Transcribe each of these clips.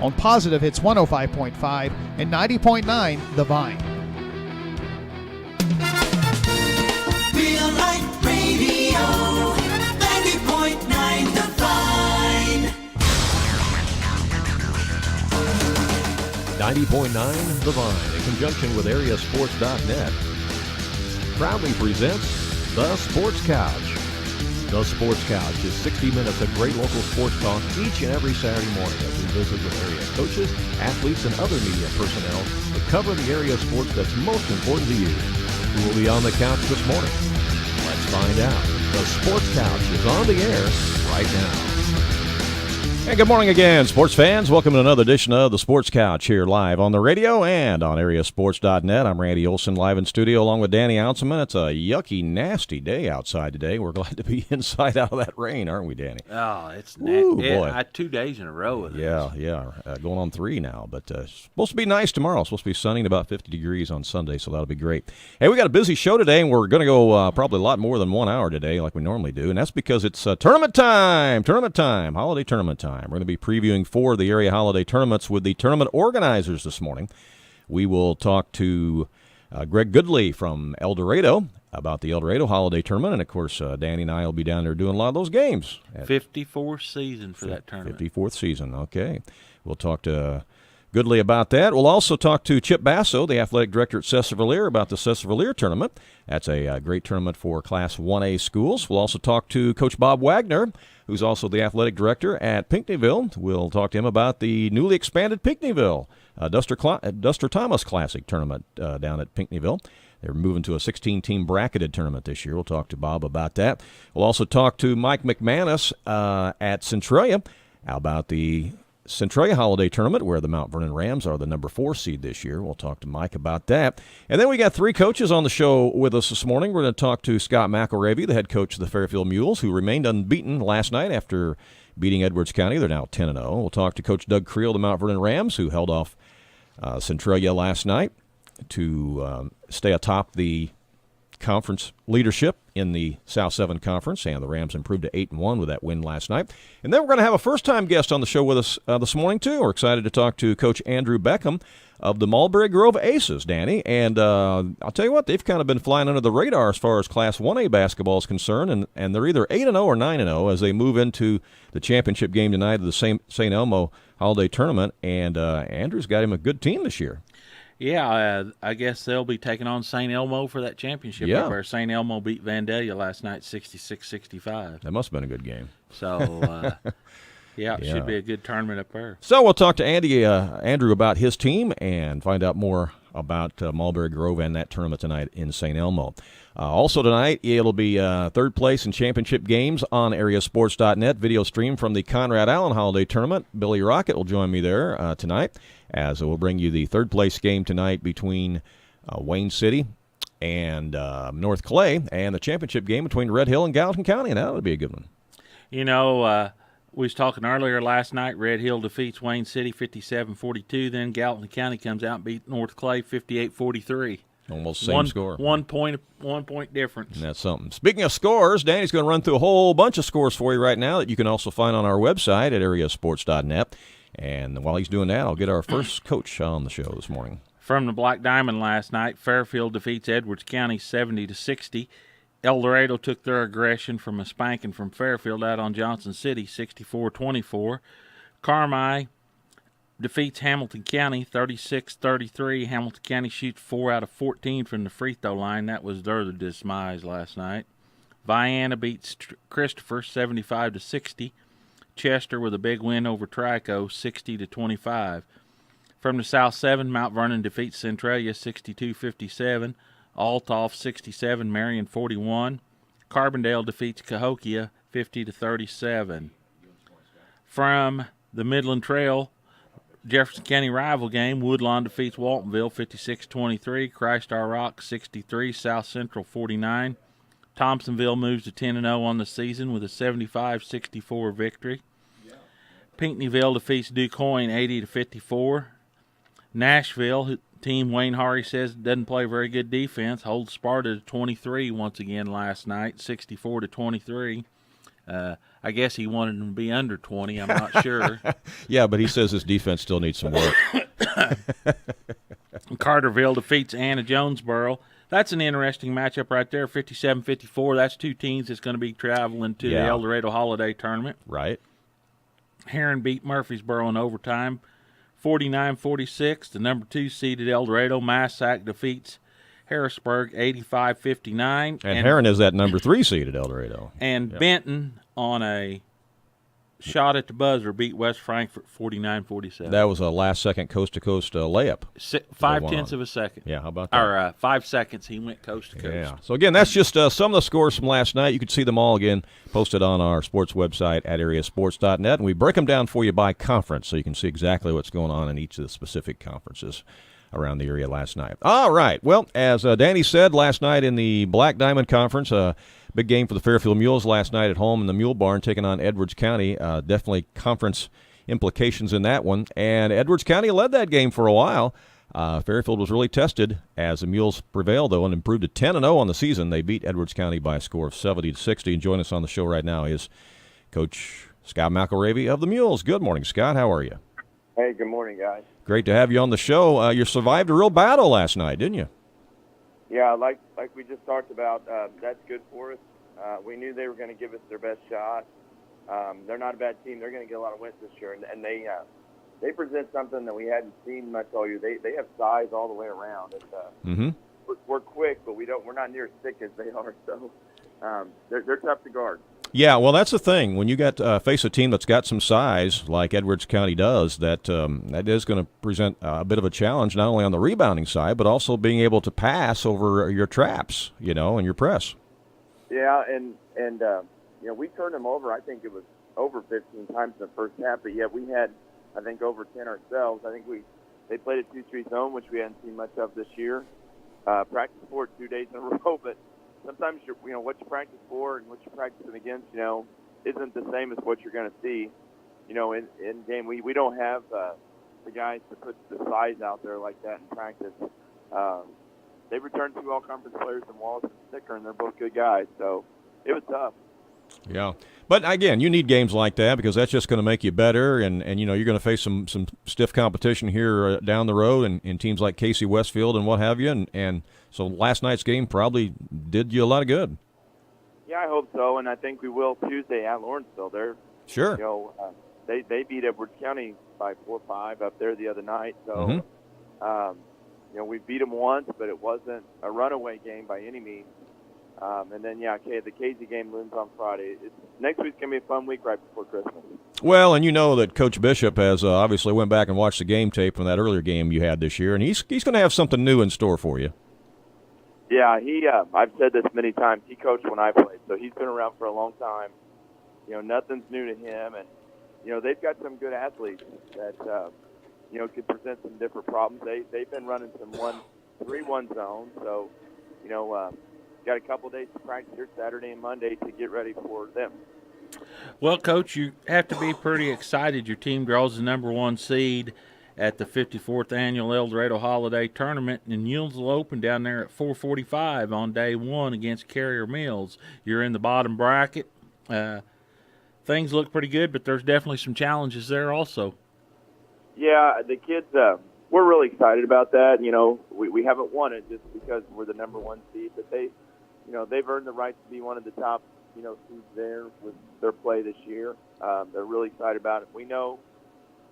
On Positive Hits 105.5 and 90.9 The Vine. Real Life Radio, 90.9 The Vine. 90.9 The Vine, in conjunction with AreaSports.net, proudly presents The Sports Couch. The Sports Couch is 60 minutes of great local sports talk each and every Saturday morning as we visit with area coaches, athletes, and other media personnel to cover the area sports that's most important to you. Who will be on the couch this morning? Let's find out. The Sports Couch is on the air right now. And good morning again, sports fans. Welcome to another edition of the Sports Couch here live on the radio and on AreaSports.net. I'm Randy Olson, live in studio along with Danny Ouncilman. It's a yucky, nasty day outside today. We're glad to be inside out of that rain, aren't we, Danny? Oh, it's nasty. Boy. 2 days in a row of this. Yeah, going on 3 now. But it's supposed to be nice tomorrow. It's supposed to be sunny and about 50 degrees on Sunday, so that'll be great. Hey, we got a busy show today, and we're going to go probably a lot more than 1 hour today like we normally do, and that's because it's tournament time, holiday tournament time. We're going to be previewing 4 of the area holiday tournaments with the tournament organizers this morning. We will talk to Greg Goodley from Eldorado about the Eldorado Holiday Tournament, and of course, Danny and I will be down there doing a lot of those games. 54th season for that tournament. 54th season, okay. We'll talk to Goodley about that. We'll also talk to Chip Basso, the athletic director at Sesser-Valier, about the Sesser-Valier tournament. That's a great tournament for Class 1A schools. We'll also talk to Coach Bob Wagner, who's also the athletic director at Pinckneyville. We'll talk to him about the newly expanded Pinckneyville Duster Thomas Classic tournament down at Pinckneyville. They're moving to a 16-team bracketed tournament this year. We'll talk to Bob about that. We'll also talk to Mike McManus at Centralia about the Centralia Holiday Tournament, where the Mount Vernon Rams are the number 4 seed this year. We'll talk to Mike about that. And then we got 3 coaches on the show with us this morning. We're going to talk to Scott McElravy, the head coach of the Fairfield Mules, who remained unbeaten last night after beating Edwards County. They're now 10-0. We'll talk to Coach Doug Creel of the Mount Vernon Rams, who held off Centralia last night to stay atop the conference leadership in the South 7 Conference, and the Rams improved to 8-1 with that win last night. And then we're going to have a first-time guest on the show with us this morning, too. We're excited to talk to Coach Andrew Beckham of the Mulberry Grove Aces, Danny. And I'll tell you what, they've kind of been flying under the radar as far as Class 1A basketball is concerned, and they're either 8-0 or 9-0 as they move into the championship game tonight of the St. Elmo Holiday Tournament. And Andrew's got him a good team this year. Yeah, I guess they'll be taking on St. Elmo for that championship. Yeah. Where St. Elmo beat Vandalia last night 66-65. That must have been a good game. So, it should be a good tournament up there. So we'll talk to Andrew about his team and find out more about Mulberry Grove and that tournament tonight in St. Elmo. Also tonight, it'll be third place in championship games on AreaSports.net, video stream from the Conrad Allen Holiday Tournament. Billy Rocket will join me there tonight, as we'll bring you the third place game tonight between Wayne City and North Clay, and the championship game between Red Hill and Gallatin County, and that would be a good one. You know, we was talking earlier last night, Red Hill defeats Wayne City 57-42, then Gallatin County comes out and beat North Clay 58-43. Almost same score. 1 point difference. And that's something. Speaking of scores, Danny's going to run through a whole bunch of scores for you right now that you can also find on our website at AreaSports.net. And while he's doing that, I'll get our first coach on the show this morning. From the Black Diamond last night, Fairfield defeats Edwards County 70-60. Eldorado took their aggression from a spanking from Fairfield out on Johnson City 64-24. Carmi defeats Hamilton County 36-33. Hamilton County shoots 4 out of 14 from the free throw line. That was their demise last night. Vienna beats Christopher 75-60. Chester with a big win over Trico 60-25. From the South 7, Mount Vernon defeats Centralia 62-57. Althoff 67, Marion 41. Carbondale defeats Cahokia 50-37. From the Midland Trail, Jefferson County rival game, Woodlawn defeats Waltonville 56-23. Christ-Our Rock 63, South Central 49. Thompsonville moves to 10-0 on the season with a 75-64 victory. Pinckneyville defeats DuQuoin 80-54. Nashville, team Wayne Harry says doesn't play very good defense, holds Sparta to 23 once again last night, 64-23. I guess he wanted them to be under 20. I'm not sure. Yeah, but he says his defense still needs some work. Carterville defeats Anna Jonesboro. That's an interesting matchup right there, 57-54. That's two teams that's going to be traveling to the Eldorado Holiday Tournament. Right. Heron beat Murfreesboro in overtime, 49-46. The number 2 seeded Eldorado. Massac defeats Harrisburg, 85-59. And Heron is that number 3 seed at Eldorado. And Benton, on a shot at the buzzer, beat West Frankfort 49-47. That was a last-second coast-to-coast layup. 5/10 of a second. Yeah, how about that? Or 5 seconds, he went coast to coast. Yeah. So, again, that's just some of the scores from last night. You can see them all, again, posted on our sports website at AreaSports.net. And we break them down for you by conference so you can see exactly what's going on in each of the specific conferences around the area last night. All right. Well, as Danny said, last night in the Black Diamond Conference, big game for the Fairfield Mules last night at home in the Mule Barn, taking on Edwards County. Definitely conference implications in that one. And Edwards County led that game for a while. Fairfield was really tested as the Mules prevailed, though, and improved to 10-0 on the season. They beat Edwards County by a score of 70-60. And joining us on the show right now is Coach Scott McElravy of the Mules. Good morning, Scott. How are you? Hey, good morning, guys. Great to have you on the show. You survived a real battle last night, didn't you? Yeah, like we just talked about, that's good for us. We knew they were going to give us their best shot. They're not a bad team. They're going to get a lot of wins this year, and they present something that we hadn't seen much all year. They have size all the way around. We're quick, but we're not near as thick as they are. So they're tough to guard. Yeah, well, that's the thing. When you face a team that's got some size, like Edwards County does, that is going to present a bit of a challenge, not only on the rebounding side, but also being able to pass over your traps, and your press. Yeah, and we turned them over. I think it was over 15 times in the first half, but yet we had, I think, over 10 ourselves. I think they played a 2-3 zone, which we hadn't seen much of this year. Practice for it 2 days in a row, but sometimes what you practice for and what you're practicing against, isn't the same as what you're going to see, in game. We don't have the guys to put the size out there like that in practice. They returned 2 all-conference players in Wallace and Sticker, and they're both good guys, so it was tough. Yeah. But, again, you need games like that because that's just going to make you better, and you're going to face some stiff competition here down the road in teams like Casey Westfield and what have you, and so last night's game probably did you a lot of good. Yeah, I hope so, and I think we will Tuesday at Lawrenceville. They're sure. They beat Edwards County by 4 or 5 up there the other night, so we beat them once, but it wasn't a runaway game by any means. And then, the Casey game looms on Friday. Next week's going to be a fun week right before Christmas. Well, and you know that Coach Bishop has obviously went back and watched the game tape from that earlier game you had this year, and he's going to have something new in store for you. Yeah, I've said this many times. He coached when I played, so he's been around for a long time. Nothing's new to him, and, they've got some good athletes that, could present some different problems. They've been running some 1-3-1 zones, so, got a couple of days to practice here Saturday and Monday to get ready for them. Well, Coach, you have to be pretty excited. Your team draws the number 1 seed at the 54th Annual Eldorado Holiday Tournament, and Mules will open down there at 4:45 on day 1 against Carrier Mills. You're in the bottom bracket. Things look pretty good, but there's definitely some challenges there also. Yeah, the kids, we're really excited about that. We haven't won it just because we're the number 1 seed, but they've earned the right to be one of the top, seeds there with their play this year. They're really excited about it. We know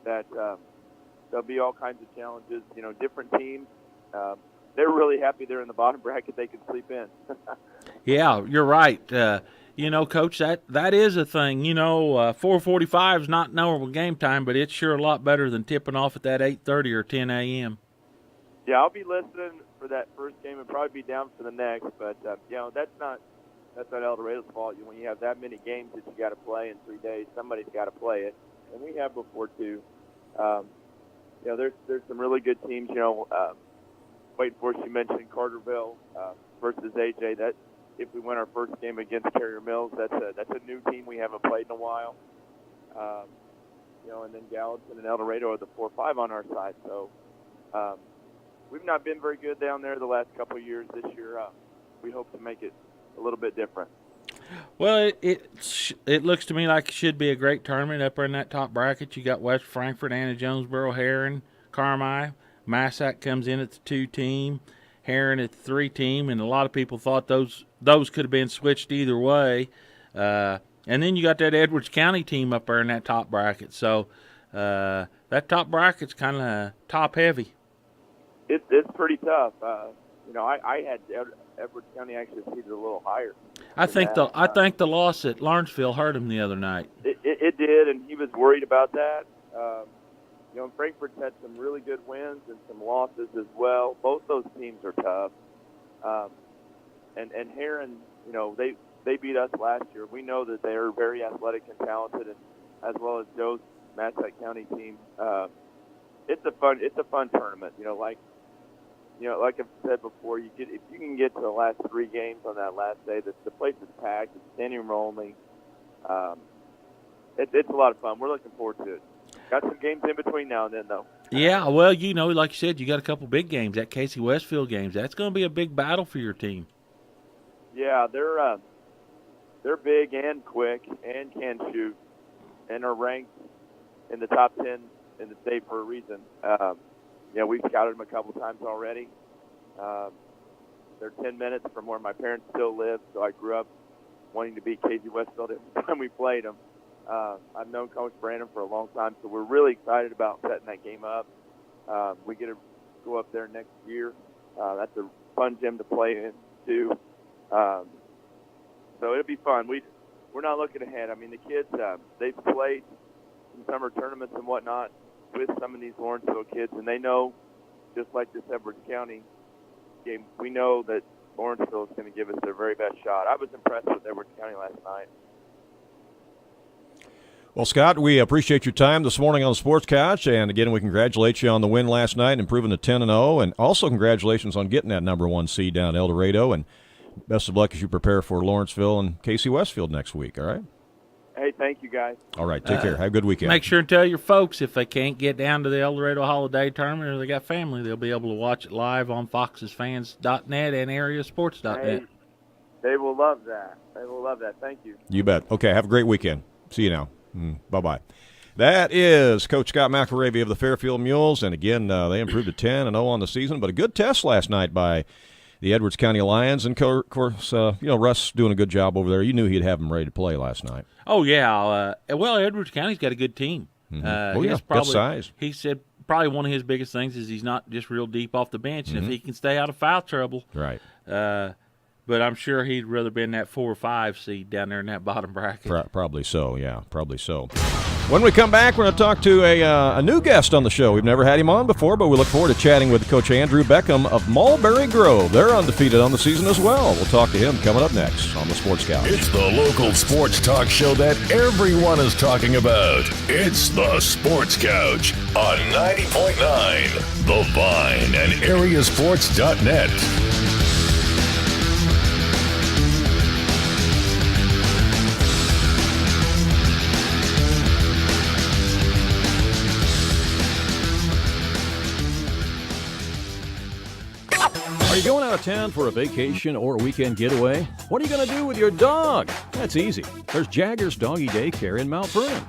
that there'll be all kinds of challenges, different teams. They're really happy they're in the bottom bracket. They can sleep in. Yeah, you're right. Coach, that is a thing. 4:45 is not normal game time, but it's sure a lot better than tipping off at that 8:30 or 10 a.m. Yeah, I'll be listening for that first game and probably be down for the next. But that's not Eldorado's fault. When you have that many games that you got to play in 3 days, somebody's got to play it, and we have before too. There's some really good teams. Waiting for you mentioned Carterville versus AJ. That if we win our first game against Carrier Mills, that's a new team we haven't played in a while. And then Gallatin and Eldorado are the 4-5 on our side. So we've not been very good down there the last couple of years. This year, we hope to make it a little bit different. Well, it looks to me like it should be a great tournament up there in that top bracket. You got West Frankfort, Anna Jonesboro, Heron, Carmi. Massac comes in at the 2 team, Heron at the 3 team, and a lot of people thought those could have been switched either way. And then you got that Edwards County team up there in that top bracket. So that top bracket's kind of top heavy. It's pretty tough. I had Edwards County actually seated a little higher. I think the loss at Lawrenceville hurt him the other night. It did, and he was worried about that. Frankfurt's had some really good wins and some losses as well. Both those teams are tough. And Heron, they beat us last year. We know that they are very athletic and talented, and as well as Joe's Massac County team. It's a fun tournament. Like I've said before, if you can get to the last 3 games on that last day, the place is packed. It's standing room only. It's a lot of fun. We're looking forward to it. Got some games in between now and then, though. Yeah, well, like you said, you got a couple big games. That Casey Westfield games. That's going to be a big battle for your team. Yeah, they're big and quick and can shoot, and are ranked in the top 10 in the state for a reason. We've scouted them a couple times already. They're 10 minutes from where my parents still live, so I grew up wanting to beat Casey Westfield every time we played them. I've known Coach Brandon for a long time, so we're really excited about setting that game up. We get to go up there next year. That's a fun gym to play in, too. So it'll be fun. We're not looking ahead. I mean, the kids, they've played some summer tournaments and whatnot with some of these Lawrenceville kids, and they know, just like this Edwards County game, we know that Lawrenceville is going to give us their very best shot. I was impressed with Edwards County last night. Well, Scott, we appreciate your time this morning on the Sports Couch, and again, we congratulate you on the win last night, improving to 10-0, and also congratulations on getting that number 1 seed down at Eldorado, and best of luck as you prepare for Lawrenceville and Casey Westfield next week, all right? Hey, thank you, guys. All right, take care. Have a good weekend. Make sure and tell your folks if they can't get down to the Eldorado Holiday Tournament or they got family, they'll be able to watch it live on foxesfans.net and AreaSports.net. Hey, they will love that. They will love that. Thank you. You bet. Okay, have a great weekend. See you now. Bye-bye. That is Coach Scott McElravy of the Fairfield Mules, and again, they improved to 10-0 on the season, but a good test last night by the Edwards County Lions, and of course, Russ doing a good job over there. You knew he'd have them ready to play last night. Oh, yeah. Well, Edwards County's got a good team. Good size. He said probably one of his biggest things is he's not just real deep off the bench, and if he can stay out of foul trouble. Right. But I'm sure he'd rather been that 4 or 5 seed down there in that bottom bracket. Probably so, yeah, probably so. When we come back, we're going to talk to a new guest on the show. We've never had him on before, but we look forward to chatting with Coach Andrew Beckham of Mulberry Grove. They're undefeated on the season as well. We'll talk to him coming up next on the Sports Couch. It's the local sports talk show that everyone is talking about. It's the Sports Couch on 90.9 The Vine and AreaSports.net. Are you going out of town for a vacation or a weekend getaway? What are you going to do with your dog? That's easy. There's Jaggers Doggy Daycare in Mt Vernon.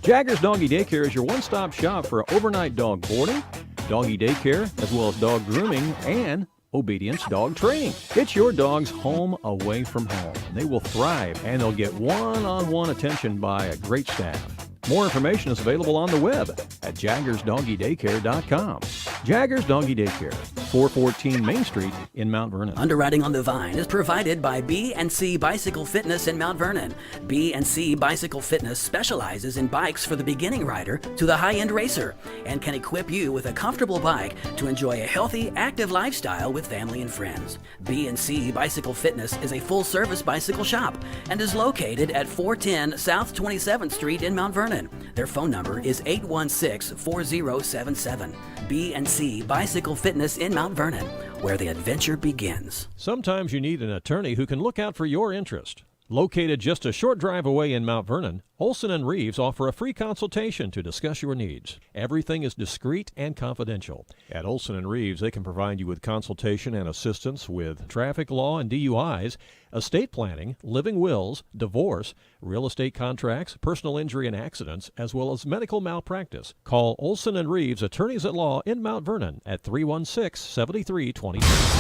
Jaggers Doggy Daycare is your one-stop shop for overnight dog boarding, doggy daycare, as well as dog grooming and obedience dog training. It's your dog's home away from home. They will thrive, and they'll get one-on-one attention by a great staff. More information is available on the web at jaggersdoggydaycare.com. Jaggers Doggy Daycare, 414 Main Street in Mt Vernon. Underwriting on the Vine is provided by B&C Bicycle Fitness in Mt Vernon. B&C Bicycle Fitness specializes in bikes for the beginning rider to the high-end racer and can equip you with a comfortable bike to enjoy a healthy, active lifestyle with family and friends. B&C Bicycle Fitness is a full-service bicycle shop and is located at 410 South 27th Street in Mt Vernon. Their phone number is 816-4077. B&C Bicycle Fitness in Mt Vernon, where the adventure begins. Sometimes you need an attorney who can look out for your interest. Located just a short drive away in Mount Vernon, Olson & Reeves offer a free consultation to discuss your needs. Everything is discreet and confidential. At Olson & Reeves, they can provide you with consultation and assistance with traffic law and DUIs, estate planning, living wills, divorce, real estate contracts, personal injury and accidents, as well as medical malpractice. Call Olson & Reeves, attorneys at law in Mount Vernon at 316-7326.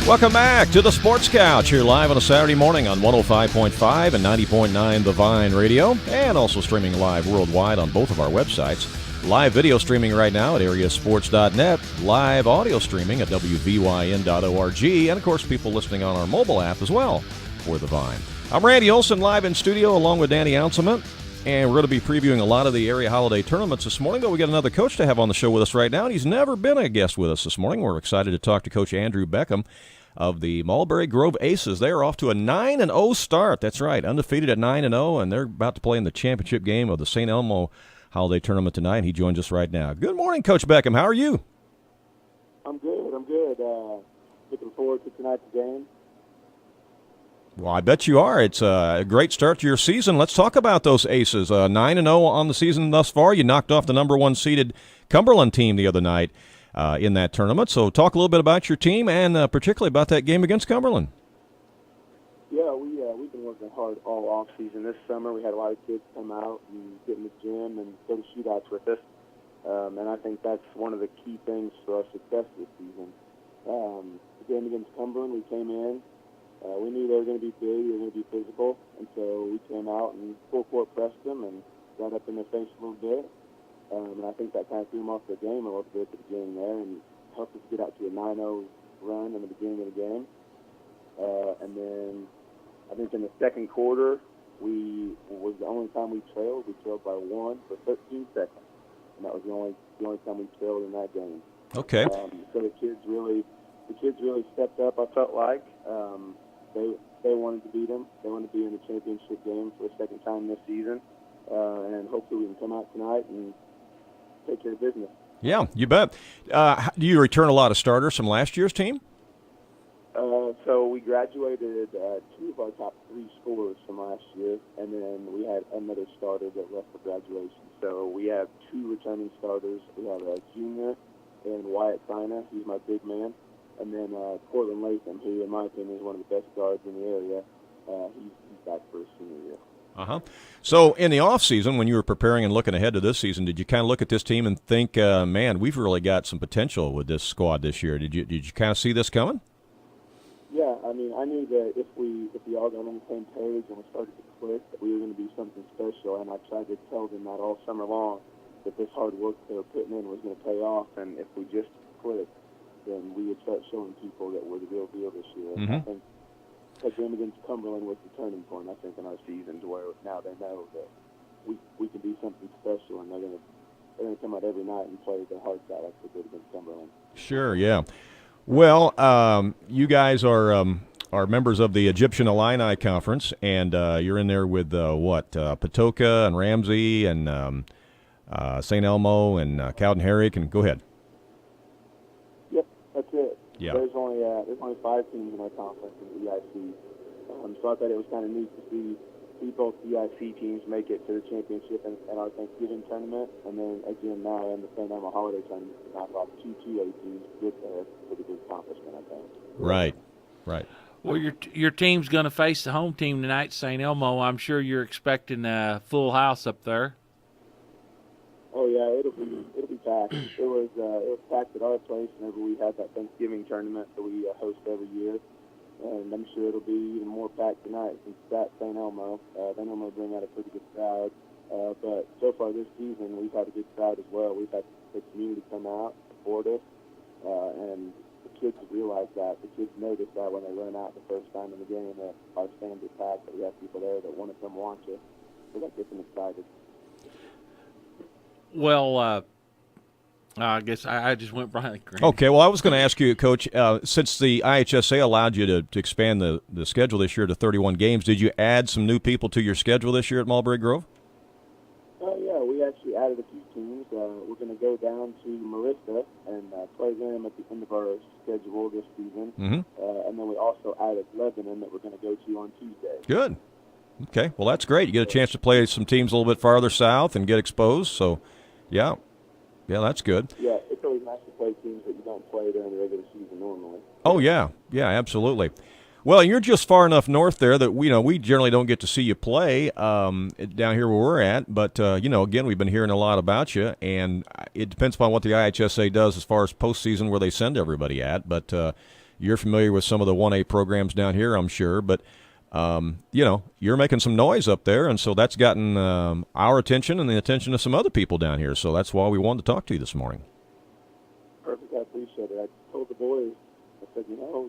Welcome back to the Sports Couch here live on a Saturday morning on 105.5 and 90.9 The Vine Radio, and also streaming live worldwide on both of our websites. Live video streaming right now at AreaSports.net, live audio streaming at WVYN.org, and of course people listening on our mobile app as well for The Vine. I'm Randy Olson, live in studio along with Danny Ouncelman, and we're going to be previewing a lot of the area holiday tournaments this morning, but we got another coach to have on the show with us right now, and he's never been a guest with us this morning. We're excited to talk to Coach Andrew Beckham of the Mulberry Grove Aces. They are off to a 9-0 start. That's right, undefeated at 9-0, and they're about to play in the championship game of the St. Elmo Holiday Tournament tonight, and he joins us right now. Good morning, Coach Beckham. How are you? I'm good. Looking forward to tonight's game. Well, I bet you are. It's a great start to your season. Let's talk about those Aces. 9-0 on the season thus far. You knocked off the number 1 seeded Cumberland team the other night in that tournament. So talk a little bit about your team and particularly about that game against Cumberland. Yeah, we've been working hard all off season. This summer we had a lot of kids come out and get in the gym and go to shootouts with us, and I think that's one of the key things for our success this season. The game against Cumberland, we came in. We knew they were going to be big, they were going to be physical, and so we came out and full court pressed them and got up in their face a little bit. And I think that kind of threw them off the game a little bit at the beginning there and helped us get out to a 9-0 run in the beginning of the game. And then I think in the second quarter, was the only time we trailed. We trailed by 1 for 13 seconds, and that was the only time we trailed in that game. Okay. So the kids really stepped up. I felt like they wanted to beat them. They wanted to be in the championship game for the second time this season, and hopefully we can come out tonight and take care of business. Yeah, you bet. Do you return a lot of starters from last year's team? So we graduated 2 of our top 3 scorers from last year, and then we had another starter that left for graduation. So we have 2 returning starters. We have a junior and Wyatt Sina. He's my big man. And then Cortland Latham, who, in my opinion, is one of the best guards in the area. He's back for his senior year. So in the off season, when you were preparing and looking ahead to this season, did you kind of look at this team and think, man, we've really got some potential with this squad this year? Did you kind of see this coming? Yeah, I mean, I knew that if we all got on the same page and we started to click, that we were going to be something special. And I tried to tell them that all summer long, that this hard work they were putting in was going to pay off. And if we just clicked, then we would start showing people that we're the real deal this year. Mm-hmm. I think that game against Cumberland was the turning point, I think, in our season, to where now they know that we can do something special, and they're going to come out every night and play their hearts out like they did against Cumberland. Sure, yeah. Well, you guys are members of the Egyptian Illini Conference, and you're in there with Patoka and Ramsey and St. Elmo and Cowden Herrick, and go ahead. That's it. Yeah. There's only 5 teams in our conference in the EIC. So I thought it was kind of neat to see both EIC teams make it to the championship and our Thanksgiving tournament, and then again now in the St. Elmo Holiday Tournament to knock off 2 2A teams. Pretty good accomplishment, I think. Right. Well, your team's going to face the home team tonight, St. Elmo. I'm sure you're expecting a full house up there. Oh yeah, it'll be packed. It was packed at our place whenever we had that Thanksgiving tournament that we host every year, and I'm sure it'll be even more packed tonight since that's St. Elmo. They normally bring out a pretty good crowd, but so far this season we've had a good crowd as well. We've had the community come out, support us, and the kids realize that. The kids notice that when they run out the first time in the game that our stands are packed, that we have people there that want to come watch us, so that gets them excited. Well, I guess I just went Brian Green. Okay, well, I was going to ask you, Coach, since the IHSA allowed you to expand the schedule this year to 31 games, did you add some new people to your schedule this year at Mulberry Grove? Yeah, we actually added a few teams. We're going to go down to Marissa and play them at the end of our schedule this season. And then we also added Lebanon that we're going to go to on Tuesday. Good. Okay, well, that's great. You get a chance to play some teams a little bit farther south and get exposed. So, yeah, that's good. Yeah, it's always nice to play teams that you don't play during the regular season normally. Oh, yeah, absolutely. Well, you're just far enough north there that we generally don't get to see you play down here where we're at. But, again, we've been hearing a lot about you, and it depends upon what the IHSA does as far as postseason where they send everybody at. But you're familiar with some of the 1A programs down here, I'm sure. But, you're making some noise up there, and so that's gotten our attention and the attention of some other people down here. So that's why we wanted to talk to you this morning. Perfect. I appreciate it. I told the boys, I said,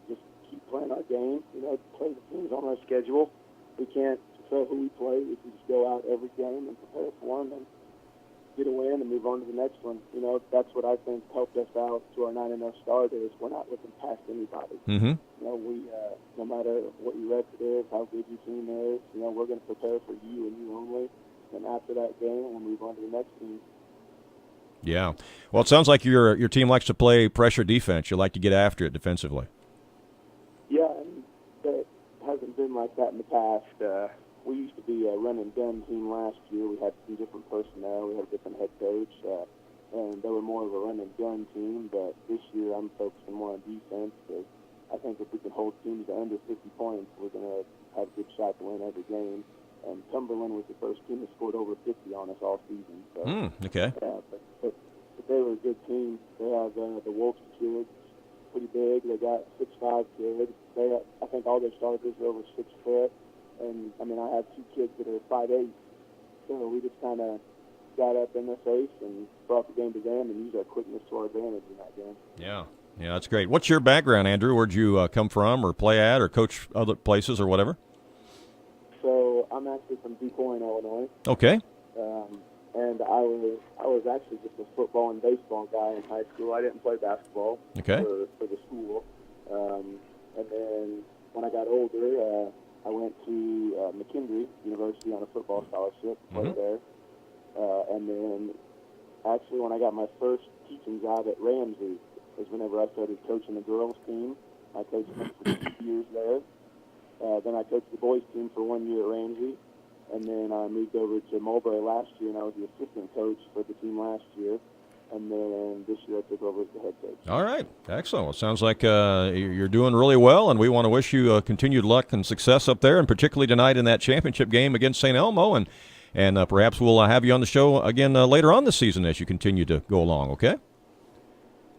just keep playing our game, play the teams on our schedule. We can't control who we play. We can just go out every game and prepare for them and get a win and move on to the next one. That's what I think helped us out to our 9-0 start is we're not looking past anybody. Mm-hmm. We, no matter what your record is, how good your team is, we're going to prepare for you and you only. And after that game, we'll move on to the next team. Yeah. Well, it sounds like your team likes to play pressure defense. You like to get after it defensively. Yeah, and that hasn't been like that in the past. We used to be a run-and-gun team last year. We had some different personnel. We had a different head coach, and they were more of a run-and-gun team. But this year I'm focusing more on defense because I think if we can hold teams to under 50 points, we're going to have a good shot to win every game. And Cumberland was the first team that scored over 50 on us all season. So, okay. Yeah, but they were a good team. They have the Wolves kids, pretty big. They got 6'5" kids. I think all their starters are over 6 foot. And, I have 2 kids that are 5'8". So we just kind of got up in their face and brought the game to them and used our quickness to our advantage in that game. Yeah, that's great. What's your background, Andrew? Where'd you come from or play at or coach other places or whatever? So I'm actually from DuPont, Illinois. Okay. And I was actually just a football and baseball guy in high school. I didn't play basketball for the school. And then when I got older, I went to McKendree University on a football scholarship, played there. And then actually when I got my first teaching job at Ramsey was whenever I started coaching the girls team. I coached them for 2 years there. Then I coached the boys team for 1 year at Ramsey. And then I moved over to Mulberry last year, and I was the assistant coach for the team last year. And then this year I took over as the head coach. All right. Excellent. Well, it sounds like you're doing really well, and we want to wish you continued luck and success up there, and particularly tonight in that championship game against St. Elmo. And perhaps we'll have you on the show again later on this season as you continue to go along, okay?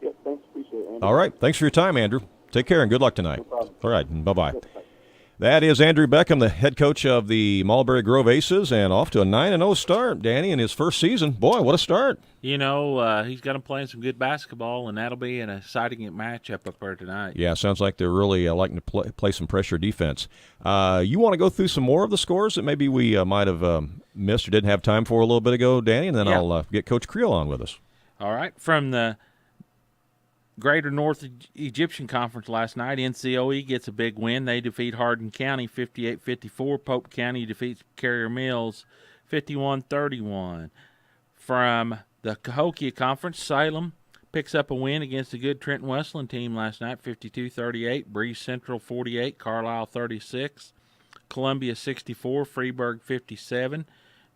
Yeah, thanks. Appreciate it, Andrew. All right. Thanks for your time, Andrew. Take care and good luck tonight. No problem. All right. Bye-bye. That is Andrew Beckham, the head coach of the Mulberry Grove Aces, and off to a 9-0 start, Danny, in his first season. Boy, what a start. He's got him playing some good basketball, and that'll be an exciting matchup up there tonight. Yeah, sounds like they're really liking to play some pressure defense. You want to go through some more of the scores that maybe we might have missed or didn't have time for a little bit ago, Danny, and then I'll get Coach Creel on with us. All right. From the Greater North Egyptian Conference last night, NCOE gets a big win. They defeat Hardin County 58-54. Pope County defeats Carrier Mills 51-31. From the Cahokia Conference, Salem picks up a win against a good Trenton Westland team last night, 52-38. Breeze Central 48, Carlisle 36. Columbia 64, Freeburg 57.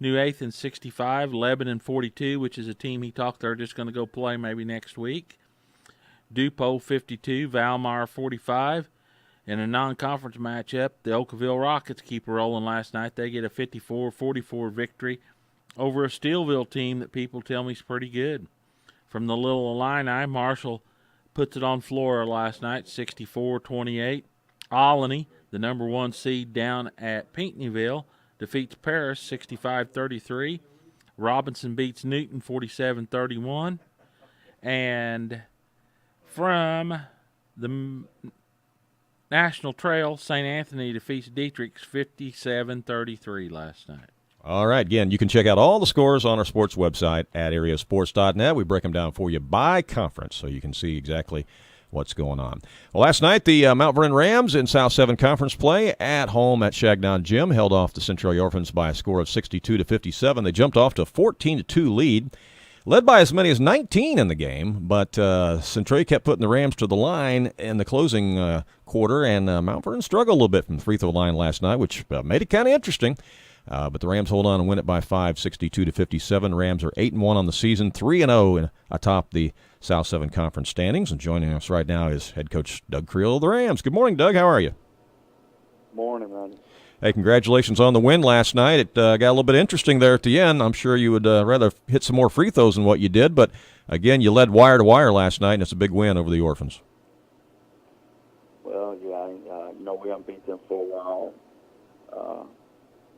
New Athens 65, Lebanon 42, which is a team he talked they're just going to go play maybe next week. DuPont 52, Valmar 45. In a non-conference matchup, the Oakville Rockets keep rolling last night. They get a 54-44 victory over a Steelville team that people tell me is pretty good. From the Little Illini, Marshall puts it on Flora last night, 64-28. Olney, the number 1 seed down at Pinckneyville, defeats Paris 65-33. Robinson beats Newton 47-31. And from the National Trail, St. Anthony defeats Dietrich's 57-33 last night. All right. Again, you can check out all the scores on our sports website at AreaSports.net. We break them down for you by conference so you can see exactly what's going on. Well, last night, the Mount Vernon Rams in South 7 Conference play at home at Shagnon Gym held off the Centralia Orphans by a score of 62-57. They jumped off to a 14-2 lead, led by as many as 19 in the game, but Centralia kept putting the Rams to the line in the closing quarter, and Mount Vernon struggled a little bit from the free throw line last night, which made it kind of interesting. But the Rams hold on and win it by 5, 62-57. Rams are 8-1 on the season, 3-0 atop the South 7 Conference standings. And joining us right now is head coach Doug Creel of the Rams. Good morning, Doug. How are you? Morning, man. Hey, congratulations on the win last night. It got a little bit interesting there at the end. I'm sure you would rather hit some more free throws than what you did. But, again, you led wire to wire last night, and it's a big win over the Orphans. Well, yeah, we haven't beat them for a while.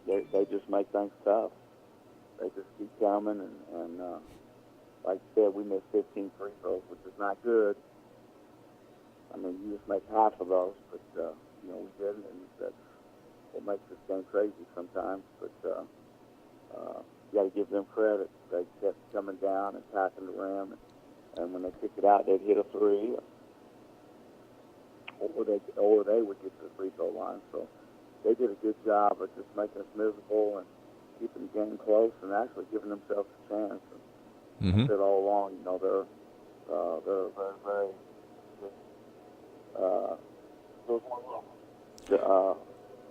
They just make things tough. They just keep coming, and like you said, we missed 15 free throws, which is not good. I mean, you just make half of those, but, we didn't, and that's what makes this game crazy sometimes. But you got to give them credit. They kept coming down and attacking the rim, and when they kick it out, they'd hit a three, or they would get to the free throw line. So they did a good job of just making us miserable and keeping the game close and actually giving themselves a chance. And I said all along, they're very, very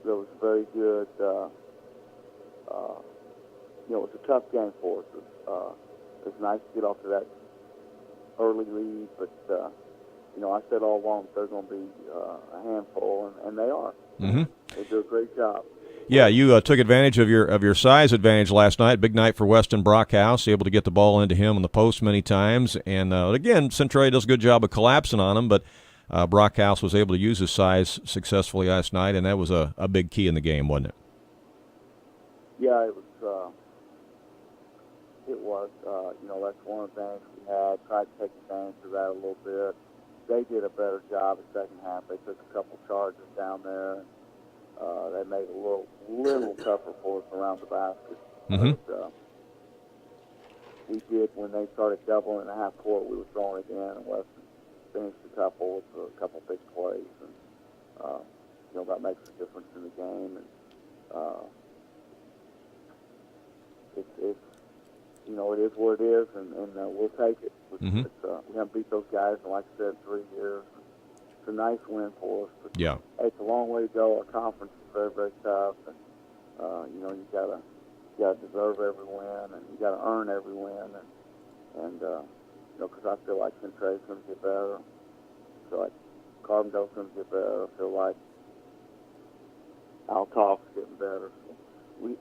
there was very good. It was a tough game for us. It's nice to get off to that early lead, but I said all along they're going to be a handful, and they are. They do a great job. Yeah, you took advantage of your size advantage last night. Big night for Weston Brockhouse, able to get the ball into him in the post many times. And, again, Centralia does a good job of collapsing on him, but Brockhouse was able to use his size successfully last night, and that was a big key in the game, wasn't it? Yeah, it was. That's one of the things we had. Tried to take advantage of that a little bit. They did a better job the second half. They took a couple charges down there. They made it a little tougher for us around the basket. But, we did, when they started doubling in the half court, we were throwing it in, and Weston finished a couple with a couple big plays. And, that makes a difference in the game. And it is what it is, and we'll take it. We haven't beat those guys in, like I said, 3 years. It's a nice win for us. But, yeah. Hey, it's a long way to go. Our conference is very, very tough, and you gotta deserve every win, and you gotta earn every win, and because I feel like Centralia's going to get better. I feel like Carbondale's going to get better. I feel like Altof's getting better. So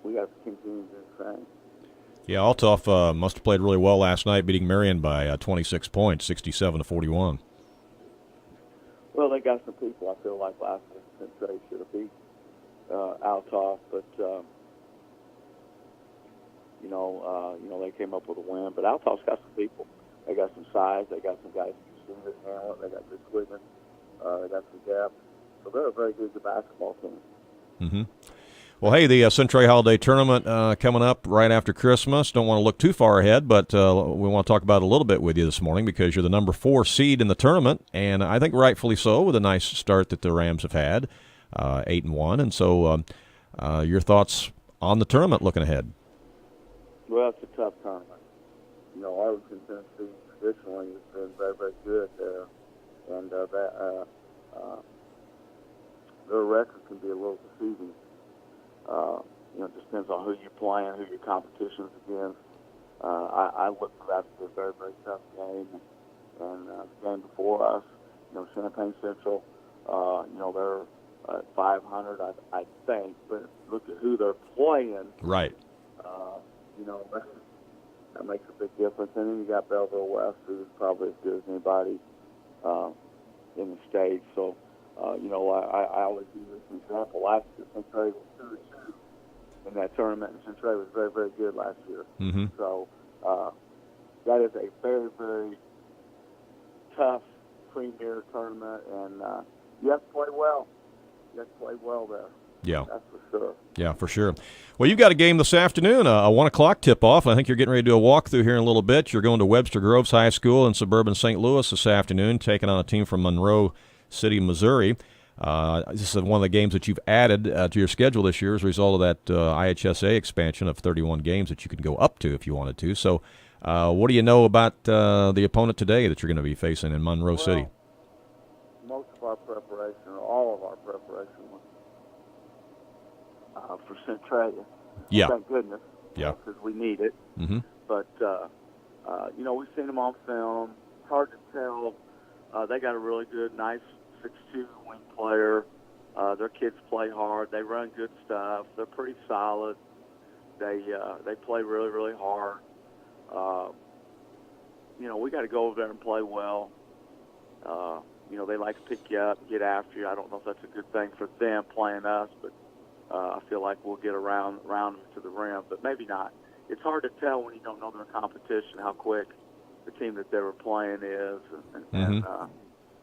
we got to continue to do the same. Yeah, Altoff must have played really well last night, beating Marion by 26 points, 67-41. Well, they got some people. I feel like last year Centralia should have beat Altoff, but they came up with a win. But Altoff's got some people. They got some size. They got some guys who can shoot it, handle it. They got good quickness. They got some depth. So they're a very good basketball team. Well, hey, the Centralia Holiday Tournament coming up right after Christmas. Don't want to look too far ahead, but we want to talk about it a little bit with you this morning because you're the number 4 seed in the tournament, and I think rightfully so with a nice start that the Rams have had, 8-1. And so your thoughts on the tournament looking ahead? Well, it's a tough tournament. Arlington, Tennessee traditionally has been very, very good there, and their record can be a little deceiving. It just depends on who you're playing, who your competition's against. I look for that to be a very, very tough game. And the game before us, Champaign Central, they're at 500, I think. But look at who they're playing. Right. That makes a big difference. And then you got Belleville West, who's probably as good as anybody in the state. So, I always use this example. Last year, Centralia was 2-2 in that tournament, and Centralia was very, very good last year. So that is a very, very tough premier tournament, and you have to play well. You have to play well there. Yeah. That's for sure. Yeah, for sure. Well, you've got a game this afternoon, a 1 o'clock tip-off. I think you're getting ready to do a walkthrough here in a little bit. You're going to Webster Groves High School in suburban St. Louis this afternoon, taking on a team from Monroe City, Missouri. This is one of the games that you've added to your schedule this year as a result of that IHSA expansion of 31 games that you can go up to if you wanted to. So what do you know about the opponent today that you're going to be facing in Monroe City? Most of our preparation, or all of our preparation, was for Centralia. Yeah. Thank goodness. Yeah. Because we need it. Mm-hmm. But, we've seen them on film. It's hard to tell. They got a really good, nice 6'2" wing player. Their kids play hard. They run good stuff. They're pretty solid. They play really, really hard. We got to go over there and play well. They like to pick you up, get after you. I don't know if that's a good thing for them playing us, but I feel like we'll get around them to the rim, but maybe not. It's hard to tell when you don't know their competition how quick the team that they were playing is.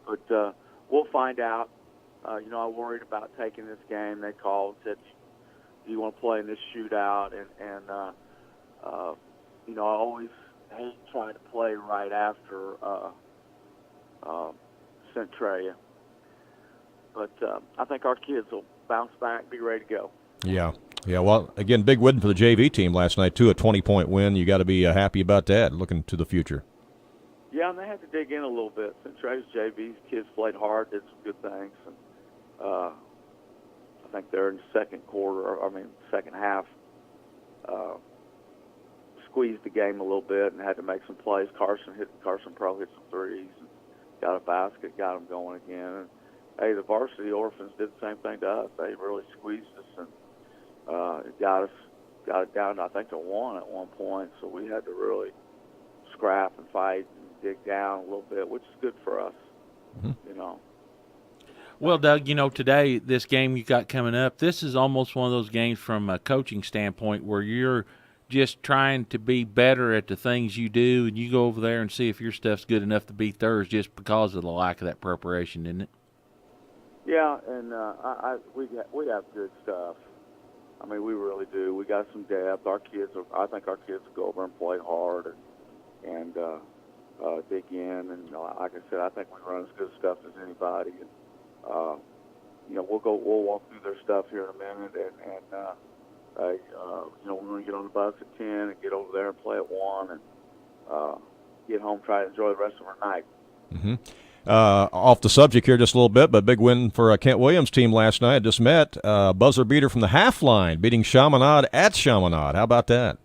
But we'll find out. I worried about taking this game. They called and said, do you want to play in this shootout? And I always hate trying to play right after Centralia. But I think our kids will bounce back, be ready to go. Yeah. Yeah, well, again, big win for the JV team last night, too, a 20-point win. You got to be happy about that, looking to the future. Yeah, and they had to dig in a little bit. Centralia's JV's kids played hard, did some good things. And I think they're in the second half, squeezed the game a little bit and had to make some plays. Carson Pro hit some threes and got a basket, got them going again. And, hey, the varsity Orphans did the same thing to us. They really squeezed us and it got it down, I think, to 1 at one point. So we had to really scrap and fight and dig down a little bit, which is good for us, Well, Doug, today, this game you got coming up, this is almost one of those games from a coaching standpoint where you're just trying to be better at the things you do, and you go over there and see if your stuff's good enough to beat theirs just because of the lack of that preparation, isn't it? Yeah, and we have good stuff. I mean, we really do. We got some depth. I think our kids will go over and play hard and dig in. And like I said, I think we run as good stuff as anybody. And we'll walk through their stuff here in a minute. And we're going to get on the bus at 10 and get over there and play at 1 and get home, try to enjoy the rest of our night. Mm-hmm. Off the subject here just a little bit, but big win for Kent Williams' team last night. Just met buzzer beater from the half line, beating Chaminade at Chaminade. How about that?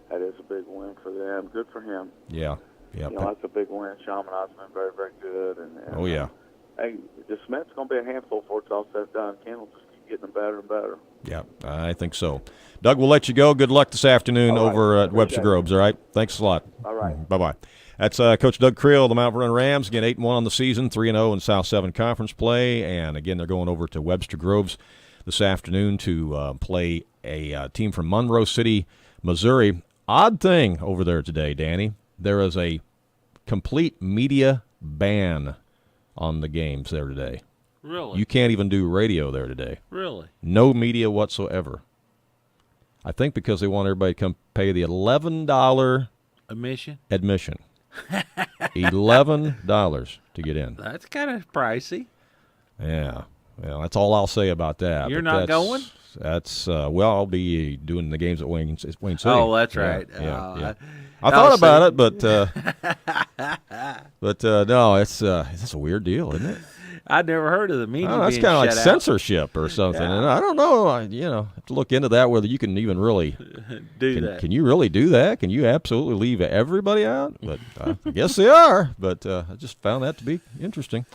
That is a big win for them. Good for him. Yeah. That's a big win. Chaminade's been very, very good. And oh, yeah. Hey, the Smith's going to be a handful for it's all said and done. Kent will just keep getting them better and better. Yeah, I think so. Doug, we'll let you go. Good luck this afternoon over at Webster Groves, all right? Thanks a lot. All right. Bye-bye. That's Coach Doug Creel of the Mount Vernon Rams. Again, 8-1 on the season, 3-0 in South 7 Conference play. And, again, they're going over to Webster Groves this afternoon to play a team from Monroe City, Missouri. Odd thing over there today, Danny. There is a complete media ban on the games there today. Really? You can't even do radio there today. Really? No media whatsoever. I think because they want everybody to come pay the $11 admission. $11 to get in. That's kind of pricey. Yeah. Well, that's all I'll say about that. You're not going? That's I'll be doing the games at Wayne City. Oh, that's right. Yeah. I thought about it, but no, it's a weird deal, isn't it? I'd never heard of the media. That's kind of like censorship or something. Yeah. And I don't know. Have to look into that, whether you can even really do that. Can you really do that? Can you absolutely leave everybody out? But I guess they are. But I just found that to be interesting.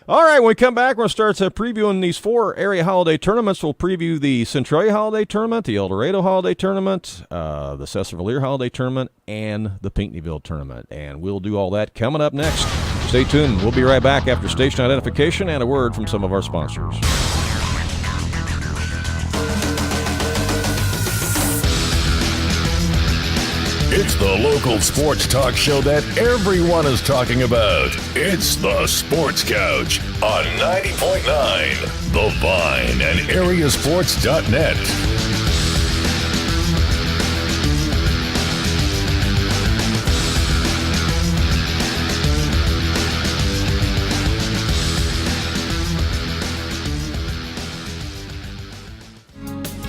All right, when we come back, we're going to start previewing these 4 area holiday tournaments. We'll preview the Centralia Holiday Tournament, the Eldorado Holiday Tournament, the Sesser-Valier Holiday Tournament, and the Pinckneyville Tournament. And we'll do all that coming up next. Stay tuned. We'll be right back after station identification and a word from some of our sponsors. It's the local sports talk show that everyone is talking about. It's the Sports Couch on 90.9 The Vine and AreaSports.net.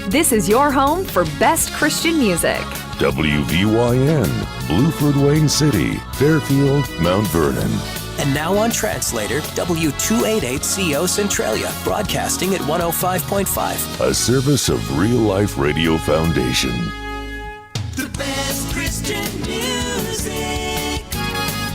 This is your home for best Christian music. WVYN, Blueford, Wayne City, Fairfield, Mount Vernon. And now on Translator, W288CO Centralia, broadcasting at 105.5. A service of Real Life Radio Foundation. The best Christian music.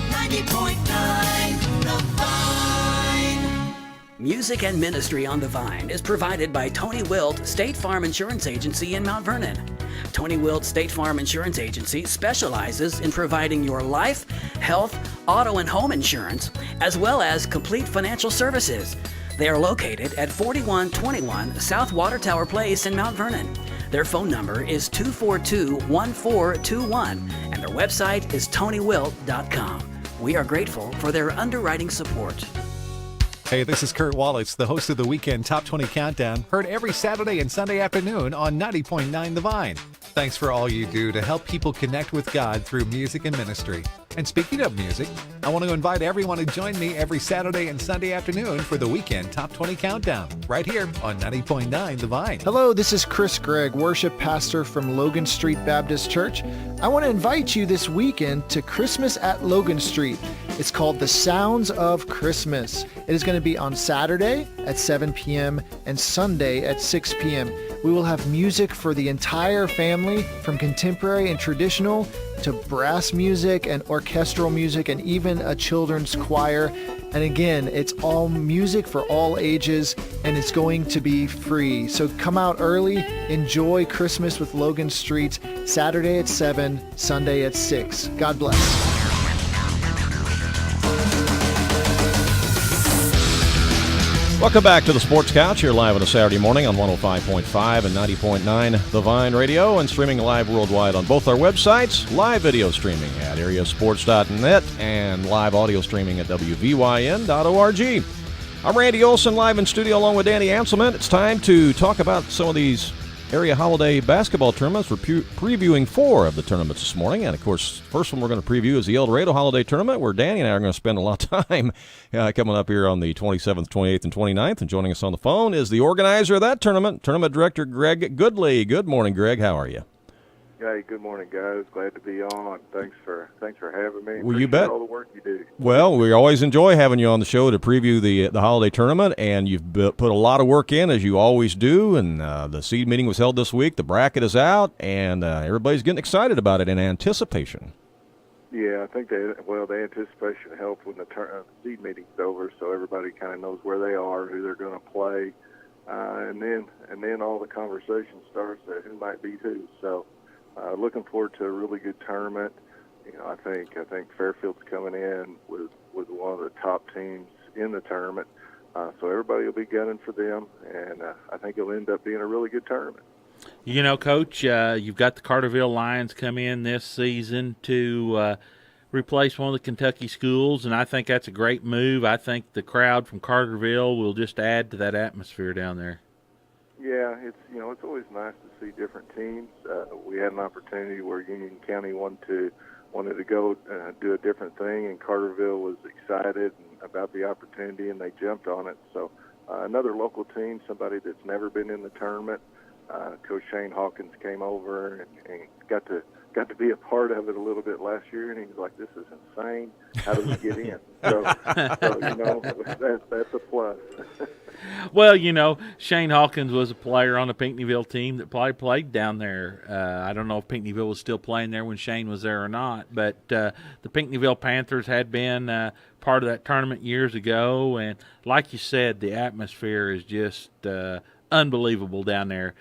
90.9 The Vine. Music and ministry on the Vine is provided by Tony Wilt State Farm Insurance Agency in Mount Vernon. Tony Wilt State Farm Insurance Agency specializes in providing your life, health, auto, and home insurance, as well as complete financial services. They are located at 4121 South Water Tower Place in Mount Vernon. Their phone number is 242-1421, and their website is tonywilt.com. We are grateful for their underwriting support. Hey, this is Kurt Wallace, the host of the Weekend Top 20 Countdown, heard every Saturday and Sunday afternoon on 90.9 The Vine. Thanks for all you do to help people connect with God through music and ministry. And speaking of music, I want to invite everyone to join me every Saturday and Sunday afternoon for the Weekend Top 20 Countdown, right here on 90.9 The Vine. Hello, this is Chris Gregg, worship pastor from Logan Street Baptist Church. I want to invite you this weekend to Christmas at Logan Street. It's called The Sounds of Christmas. It is going to be on Saturday at 7 p.m. and Sunday at 6 p.m. We will have music for the entire family, from contemporary and traditional to brass music and orchestral music and even a children's choir. And again, it's all music for all ages, and it's going to be free. So come out early, enjoy Christmas with Logan Street, Saturday at 7, Sunday at 6. God bless. Welcome back to the Sports Couch here live on a Saturday morning on 105.5 and 90.9 The Vine Radio, and streaming live worldwide on both our websites, live video streaming at AreaSports.net and live audio streaming at WVYN.org. I'm Randy Olson, live in studio along with Danny Anselman. It's time to talk about some of these area holiday basketball tournaments. We're previewing 4 of the tournaments this morning. And, of course, the first one we're going to preview is the Eldorado Holiday Tournament, where Danny and I are going to spend a lot of time coming up here on the 27th, 28th, and 29th. And joining us on the phone is the organizer of that tournament director Greg Goodley. Good morning, Greg. How are you? Hey, good morning, guys. Glad to be on. Thanks for having me. Well, you bet. All the work you do. Well, we always enjoy having you on the show to preview the holiday tournament, and you've put a lot of work in, as you always do. And the seed meeting was held this week. The bracket is out, and everybody's getting excited about it in anticipation. Yeah, I think the anticipation helped when the seed meeting's over, so everybody kind of knows where they are, who they're going to play, and then all the conversation starts at who might beat who. So. Looking forward to a really good tournament. You know, I think Fairfield's coming in with one of the top teams in the tournament, so everybody will be gunning for them, and I think it'll end up being a really good tournament. You know, Coach, you've got the Carterville Lions come in this season to replace one of the Kentucky schools, and I think that's a great move. I think the crowd from Carterville will just add to that atmosphere down there. Yeah, it's always nice to see different teams. We had an opportunity where Union County wanted to go do a different thing, and Carterville was excited about the opportunity, and they jumped on it. So another local team, somebody that's never been in the tournament. Coach Shane Hawkins came over and got to be a part of it a little bit last year, and he was like, "This is insane. How do we get in?" So that's a plus. Well, Shane Hawkins was a player on the Pinckneyville team that probably played down there. I don't know if Pinckneyville was still playing there when Shane was there or not, but the Pinckneyville Panthers had been part of that tournament years ago, and like you said, the atmosphere is just unbelievable down there.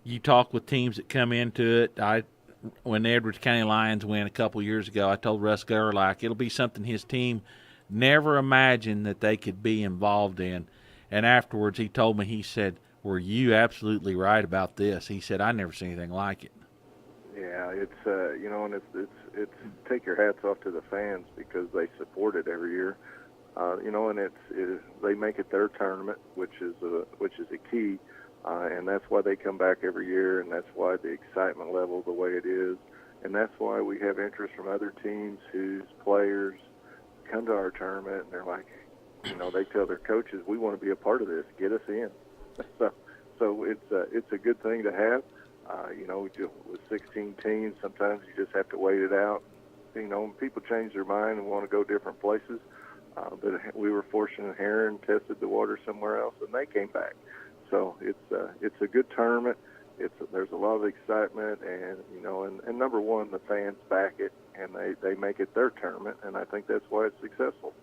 You talk with teams that come into it. When the Edwards County Lions went a couple years ago, I told Russ Gerlach it'll be something his team never imagined that they could be involved in. And afterwards he told me, he said, "Were you absolutely right about this?" He said, "I never seen anything like it." Yeah, it's and it's take your hats off to the fans because they support it every year. And they make it their tournament, which is a key, and that's why they come back every year, and that's why the excitement level the way it is, and that's why we have interest from other teams whose players come to our tournament, and they're like, they tell their coaches, we want to be a part of this, get us in. So it's a good thing to have. With 16 teams, sometimes you just have to wait it out. People change their mind and want to go different places. But we were fortunate here and tested the water somewhere else, and they came back. So it's a good tournament. There's a lot of excitement, and number one, the fans back it, and they make it their tournament, and I think that's why it's successful.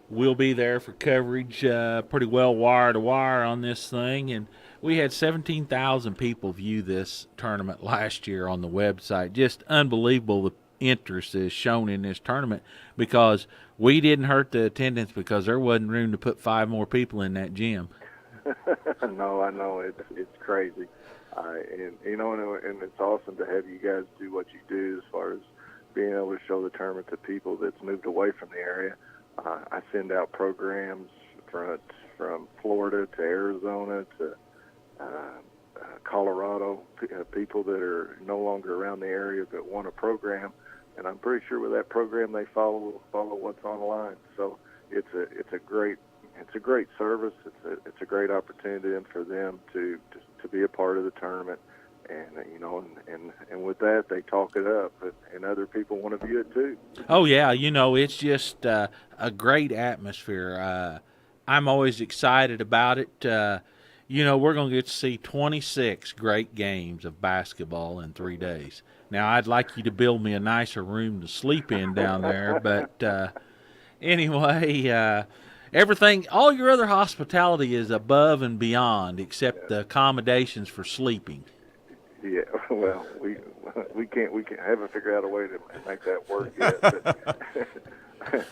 We'll be there for coverage pretty well wire to wire on this thing, and we had 17,000 people view this tournament last year on the website. Just unbelievable the interest is shown in this tournament because we didn't hurt the attendance because there wasn't room to put 5 more people in that gym. No, I know it's crazy, and it's awesome to have you guys do what you do as far as being able to show the tournament to people that's moved away from the area. I send out programs from Florida to Arizona to Colorado, people that are no longer around the area but want a program, and I'm pretty sure with that program they follow what's online. So it's a great service. It's a great opportunity for them to be a part of the tournament, and with that they talk it up, and other people want to view it too. Oh yeah, it's just a great atmosphere. I'm always excited about it. We're going to get to see 26 great games of basketball in 3 days. Now, I'd like you to build me a nicer room to sleep in down there, but anyway, everything, all your other hospitality is above and beyond except the accommodations for sleeping. Yeah, well, we haven't figured out a way to make that work yet. But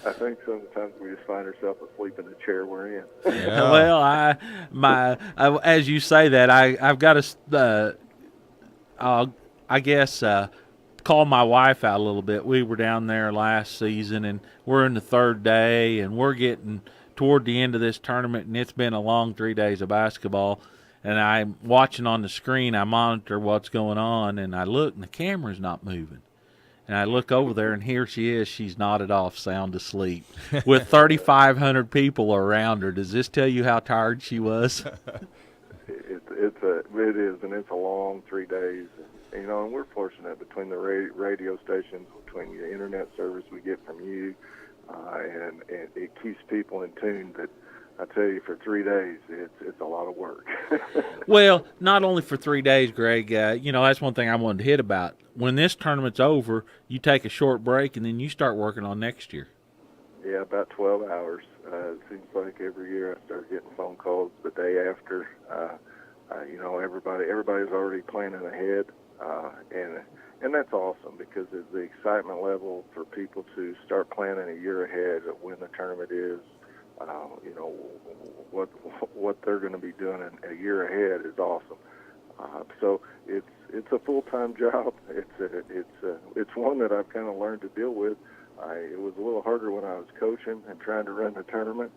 I think sometimes we just find ourselves asleep in the chair we're in. Yeah. Well, as you say that, I've got to, call my wife out a little bit. We were down there last season, and we're in the 3rd day, and we're getting toward the end of this tournament, and it's been a long 3 days of basketball. And I'm watching on the screen. I monitor what's going on, and I look, and the camera's not moving. And I look over there, and here she is. She's nodded off, sound asleep, with 3,500 people around her. Does this tell you how tired she was? It is, and it's a long 3 days. And we're fortunate between the radio stations, between the internet service we get from you, and it keeps people in tune. But I tell you, for 3 days, it's a lot of work. Well, not only for 3 days, Greg. That's one thing I wanted to hit about. When this tournament's over, you take a short break, and then you start working on next year. Yeah, about 12 hours. It seems like every year I start getting phone calls the day after. Everybody's already planning ahead, and that's awesome because the excitement level for people to start planning a year ahead of when the tournament is. What they're going to be doing a year ahead is awesome. So it's a full-time job. It's one that I've kind of learned to deal with. It was a little harder when I was coaching and trying to run the tournament.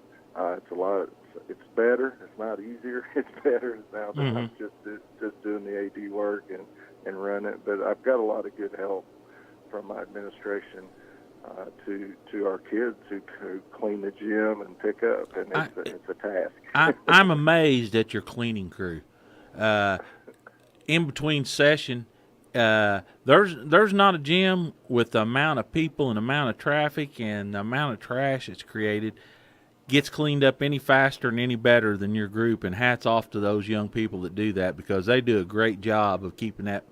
It's better. It's not easier. It's better now that I'm just doing the AD work and run it. But I've got a lot of good help from my administration. To our kids who clean the gym and pick up, and it's a task. I'm amazed at your cleaning crew. In between session, there's not a gym with the amount of people and amount of traffic and the amount of trash that's created gets cleaned up any faster and any better than your group, and hats off to those young people that do that because they do a great job of keeping that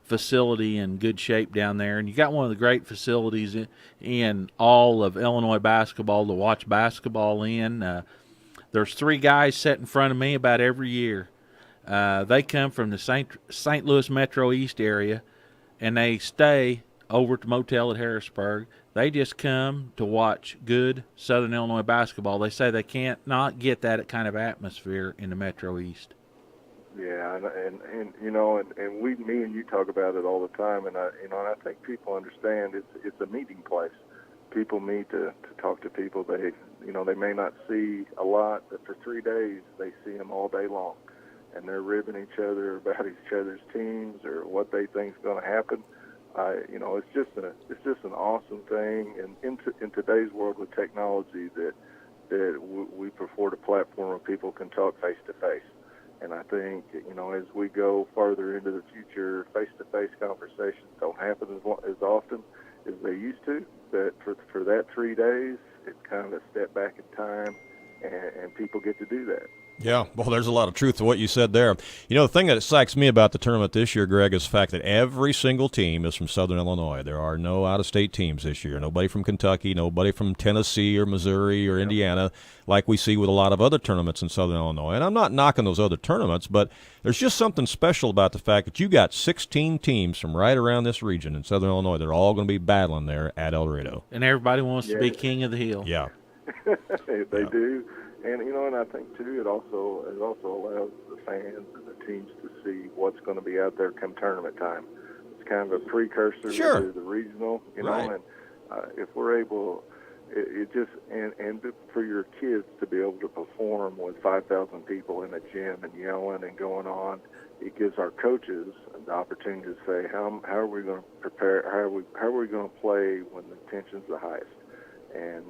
facility in good shape down there. And you got one of the great facilities in all of Illinois basketball to watch basketball in. There's 3 guys set in front of me about every year. They come from the St. Louis Metro East area, and they stay over at the motel at Harrisburg. They just come to watch good Southern Illinois basketball. They say they can't not get that kind of atmosphere in the Metro East. Yeah, and you know, and me and you talk about it all the time, and I think people understand it's a meeting place. People meet to talk to people they may not see a lot, but for 3 days they see them all day long, and they're ribbing each other about each other's teams or what they think is going to happen. It's just an awesome thing, and in today's world with technology, that we afford a platform where people can talk face to face. And I think, as we go farther into the future, face-to-face conversations don't happen as often as they used to. But for that 3 days, it's kind of a step back in time, and people get to do that. Yeah, well, there's a lot of truth to what you said there. The thing that excites me about the tournament this year, Greg, is the fact that every single team is from Southern Illinois. There are no out-of-state teams this year. Nobody from Kentucky, nobody from Tennessee or Missouri or Indiana, like we see with a lot of other tournaments in Southern Illinois. And I'm not knocking those other tournaments, but there's just something special about the fact that you got 16 teams from right around this region in Southern Illinois. They're all going to be battling there at Eldorado. And everybody wants to be king of the hill. Yeah. They do. And and I think too, it also allows the fans and the teams to see what's going to be out there come tournament time. It's kind of a precursor to the regional, right. And if we're able, it just and for your kids to be able to perform with 5,000 people in a gym and yelling and going on, it gives our coaches the opportunity to say, how are we going to prepare? How are we going to play when the tension's the highest? And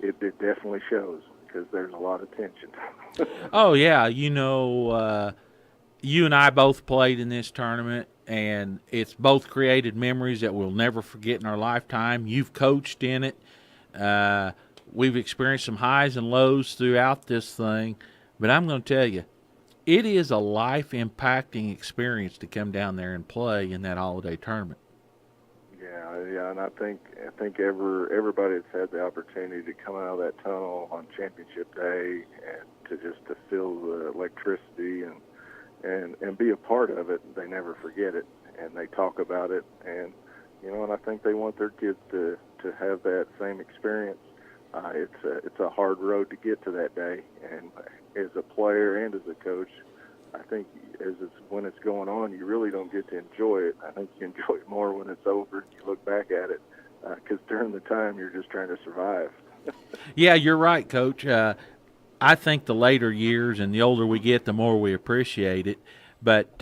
it definitely shows because there's a lot of tension. Oh, yeah. You and I both played in this tournament, and it's both created memories that we'll never forget in our lifetime. You've coached in it. We've experienced some highs and lows throughout this thing, but I'm going to tell you, it is a life-impacting experience to come down there and play in that Holiday Tournament. Yeah, and I think everybody that's had the opportunity to come out of that tunnel on Championship Day and to feel the electricity and be a part of it, they never forget it, and they talk about it, and I think they want their kids to have that same experience. It's a hard road to get to that day, and as a player and as a coach, I think when it's going on, you really don't get to enjoy it. I think you enjoy it more when it's over and you look back at it, because during the time you're just trying to survive. Yeah, you're right, Coach. I think the later years and the older we get, the more we appreciate it. But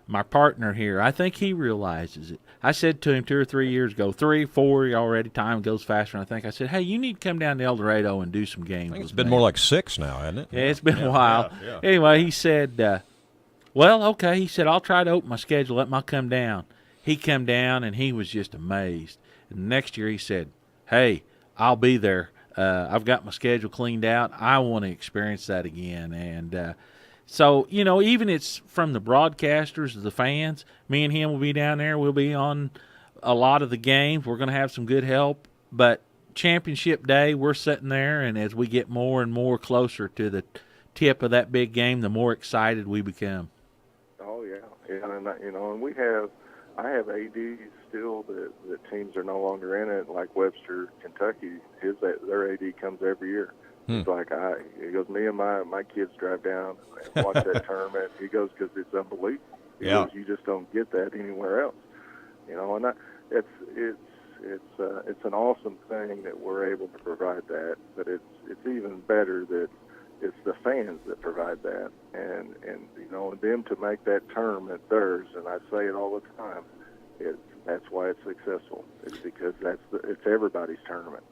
my partner here, I think he realizes it. I said to him 2 or 3 years ago, 3, 4 already, time goes faster, and I said, hey, you need to come down to Eldorado and do some games. I think it's been more like 6 now, hasn't it? Yeah, it's been a while. Yeah. Anyway, he said, well, okay. He said, I'll try to open my schedule, let me come down. He come down, and he was just amazed. And next year he said, hey, I'll be there. I've got my schedule cleaned out. I want to experience that again. And so, even it's from the broadcasters to the fans, me and him will be down there. We'll be on a lot of the games. We're going to have some good help. But Championship Day, we're sitting there, and as we get more and more closer to the tip of that big game, the more excited we become. Oh, yeah. And, I have ADs still that teams are no longer in it, like Webster, Kentucky. Their AD comes every year. It's like, he goes, me and my kids drive down and watch that tournament. He goes, because it's unbelievable. He goes, you just don't get that anywhere else. And it's an awesome thing that we're able to provide that, but it's even better that it's the fans that provide that, and them to make that tournament theirs. And I say it all the time. That's why it's successful. It's because it's everybody's tournament.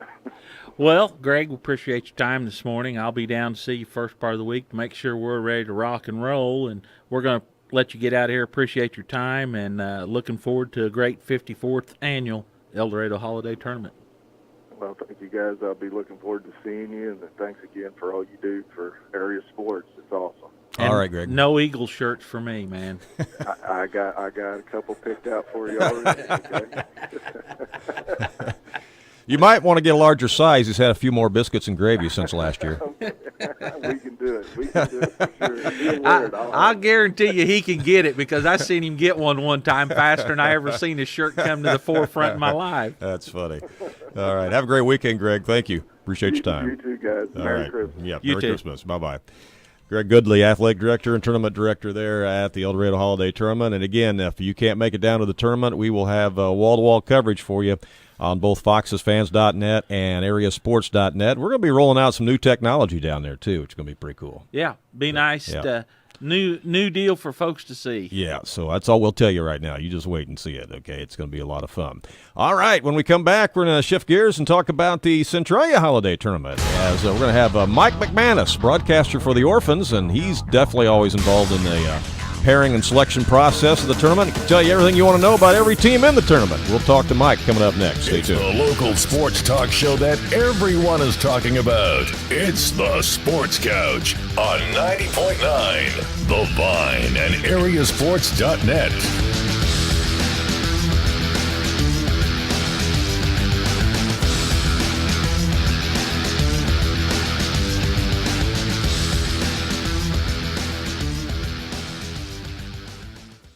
Well, Greg, we appreciate your time this morning. I'll be down to see you first part of the week to make sure we're ready to rock and roll, and we're going to let you get out of here. Appreciate your time, and looking forward to a great 54th annual Eldorado Holiday Tournament. Well, thank you, guys. I'll be looking forward to seeing you, and thanks again for all you do for Area Sports. It's awesome. All right, Greg. No Eagles shirts for me, man. I got a couple picked out for you already. Okay? You might want to get a larger size. He's had a few more biscuits and gravy since last year. We can do it. We can do it for sure. I'll guarantee you he can get it, because I seen him get one time faster than I ever seen his shirt come to the forefront in my life. That's funny. All right. Have a great weekend, Greg. Thank you. Appreciate your time. You too, guys. All Merry right. Christmas. Yeah, You Merry too. Christmas. Bye-bye. Greg Goodley, athletic director and tournament director there at the Eldorado Holiday Tournament. And again, if you can't make it down to the tournament, we will have wall-to-wall coverage for you on both foxesfans.net and AreaSports.net. We're going to be rolling out some new technology down there, too, which is going to be pretty cool. Yeah, be nice. Yeah. New deal for folks to see. Yeah, so that's all we'll tell you right now. You just wait and see it, okay? It's going to be a lot of fun. All right, when we come back, we're going to shift gears and talk about the Centralia Holiday Tournament. As we're going to have Mike McManus, broadcaster for the Orphans, and he's definitely always involved in the pairing and selection process of the tournament. He can tell you everything you want to know about every team in the tournament. We'll talk to Mike coming up next. Stay tuned. It's the local sports talk show that everyone is talking about. It's the Sports Couch on 90.9 The Vine and AreaSports.net.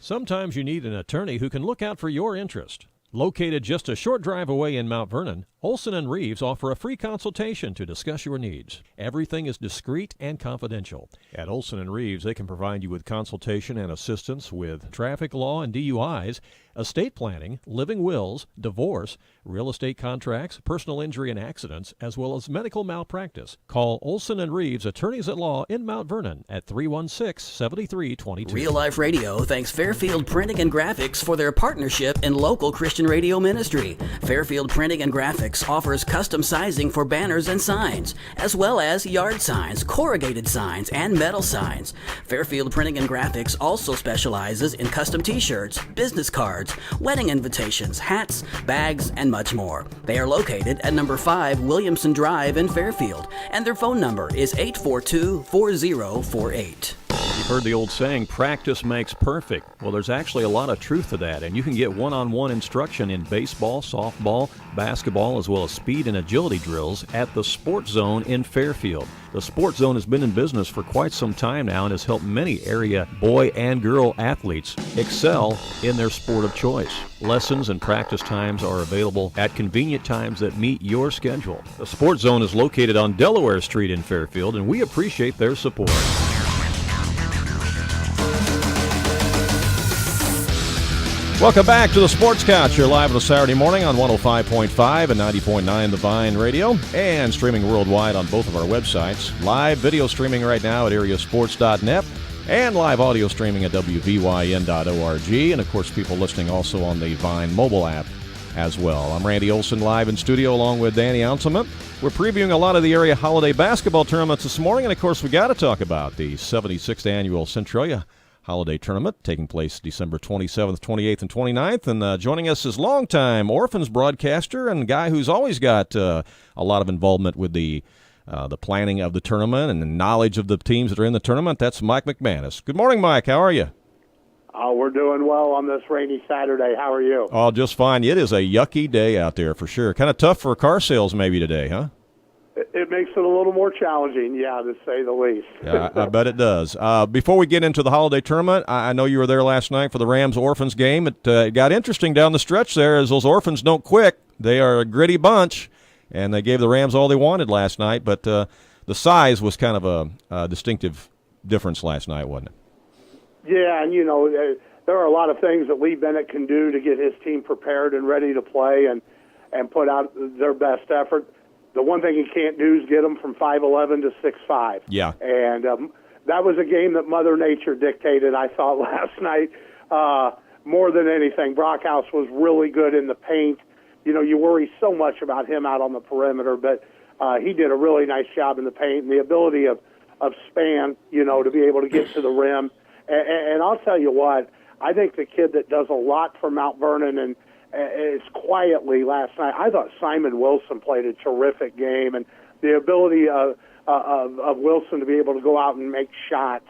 Sometimes you need an attorney who can look out for your interest. Located just a short drive away in Mount Vernon, Olson & Reeves offer a free consultation to discuss your needs. Everything is discreet and confidential. At Olson & Reeves, they can provide you with consultation and assistance with traffic law and DUIs, estate planning, living wills, divorce, real estate contracts, personal injury and accidents, as well as medical malpractice. Call Olson & Reeves, attorneys at law in Mount Vernon at 316-7322. Real Life Radio thanks Fairfield Printing and Graphics for their partnership in local Christian radio ministry. Fairfield Printing and Graphics offers custom sizing for banners and signs, as well as yard signs, corrugated signs, and metal signs. Fairfield Printing and Graphics also specializes in custom t-shirts, business cards, wedding invitations, hats, bags, and much more. They are located at number 5 Williamson Drive in Fairfield, and their phone number is 842-4048. You've heard the old saying, practice makes perfect. Well, there's actually a lot of truth to that, and you can get one-on-one instruction in baseball, softball, basketball, as well as speed and agility drills at the Sports Zone in Fairfield. The Sports Zone has been in business for quite some time now and has helped many area boy and girl athletes excel in their sport of choice. Lessons and practice times are available at convenient times that meet your schedule. The Sports Zone is located on Delaware Street in Fairfield, and we appreciate their support. Welcome back to the Sports Couch. You're live on a Saturday morning on 105.5 and 90.9 The Vine Radio, and streaming worldwide on both of our websites. Live video streaming right now at AreaSports.net, and live audio streaming at WVYN.org, and of course people listening also on the Vine mobile app as well. I'm Randy Olson, live in studio along with Danny Ounselman. We're previewing a lot of the area holiday basketball tournaments this morning, and of course we got to talk about the 76th annual Centralia Holiday Tournament taking place December 27th, 28th, and 29th. And joining us is longtime Orphans broadcaster and guy who's always got a lot of involvement with the planning of the tournament and the knowledge of the teams that are in the tournament. That's Mike McManus. Good morning, Mike. How are you? Oh, we're doing well on this rainy Saturday. How are you? Oh, just fine. It is a yucky day out there for sure. Kind of tough for car sales maybe today, huh? It makes it a little more challenging, yeah, to say the least. Yeah, I bet it does. Before we get into the holiday tournament, I know you were there last night for the Rams-Orphans game. It got interesting down the stretch there as those Orphans don't quit. They are a gritty bunch, and they gave the Rams all they wanted last night. But the size was kind of a distinctive difference last night, wasn't it? Yeah, and, you know, there are a lot of things that Lee Bennett can do to get his team prepared and ready to play and put out their best effort. The one thing he can't do is get them from 5'11" to 6'5". Yeah. And that was a game that Mother Nature dictated, I thought, last night, more than anything. Brockhouse was really good in the paint. You know, you worry so much about him out on the perimeter, but he did a really nice job in the paint. And the ability of Span, you know, to be able to get to the rim. And I'll tell you what, I think the kid that does a lot for Mount Vernon and is quietly last night, I thought Simon Wilson played a terrific game, and the ability of Wilson to be able to go out and make shots,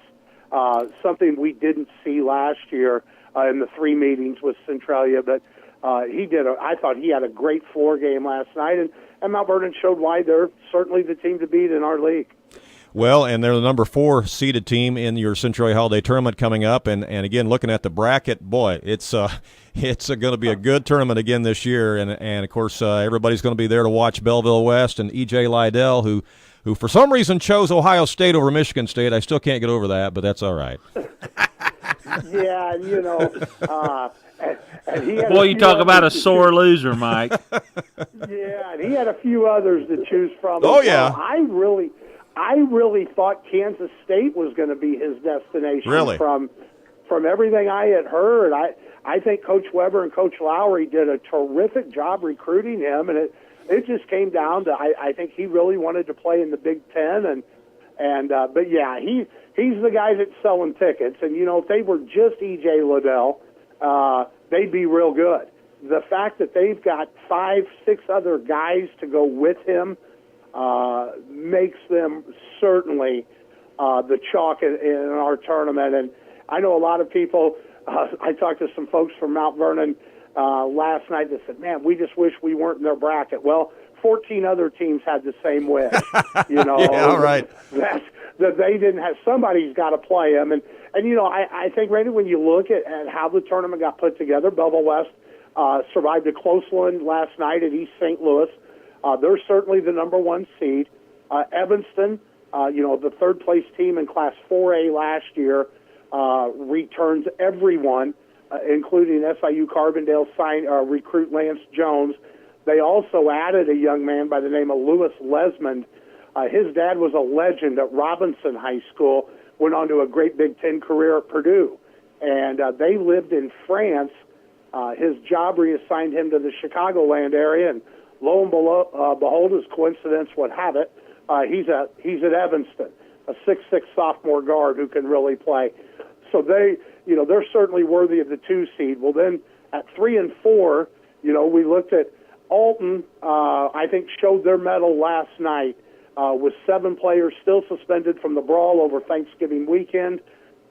something we didn't see last year in the 3 meetings with Centralia, but I thought he had a great floor game last night, and Mount Vernon showed why they're certainly the team to beat in our league. Well, and they're the number 4 seeded team in your Centralia Holiday Tournament coming up, and again, looking at the bracket, boy, it's going to be a good tournament again this year, and of course, everybody's going to be there to watch Belleville West and E.J. Lydell, who who for some reason chose Ohio State over Michigan State. I still can't get over that, but that's all right. Yeah, and and he had boy, you talk about a sore loser, Mike. Yeah, and he had a few others to choose from. Oh, yeah. I really thought Kansas State was going to be his destination. Really? From everything I had heard, I think Coach Weber and Coach Lowry did a terrific job recruiting him, and it just came down to I think he really wanted to play in the Big Ten, but yeah, he's the guy that's selling tickets, and if they were just E.J. Liddell, they'd be real good. The fact that they've got 5-6 other guys to go with him makes them certainly the chalk in our tournament. And I know a lot of people, I talked to some folks from Mount Vernon last night that said, man, we just wish we weren't in their bracket. Well, 14 other teams had the same wish. Yeah, right. That they didn't have, somebody's got to play them. And I think, Randy, when you look at how the tournament got put together, Belleville West survived a close one last night at East St. Louis. They're certainly the number one seed. Evanston, the third-place team in Class 4A last year, returns everyone, including SIU Carbondale recruit Lance Jones. They also added a young man by the name of Lewis Lesmond. His dad was a legend at Robinson High School, went on to a great Big Ten career at Purdue. And they lived in France. His job reassigned him to the Chicagoland area, and lo and behold, as coincidence would have it, he's at Evanston, a 6'6" sophomore guard who can really play. So they're certainly worthy of the 2 seed. Well, then at 3 and 4, we looked at Alton. I think showed their mettle last night with 7 players still suspended from the brawl over Thanksgiving weekend.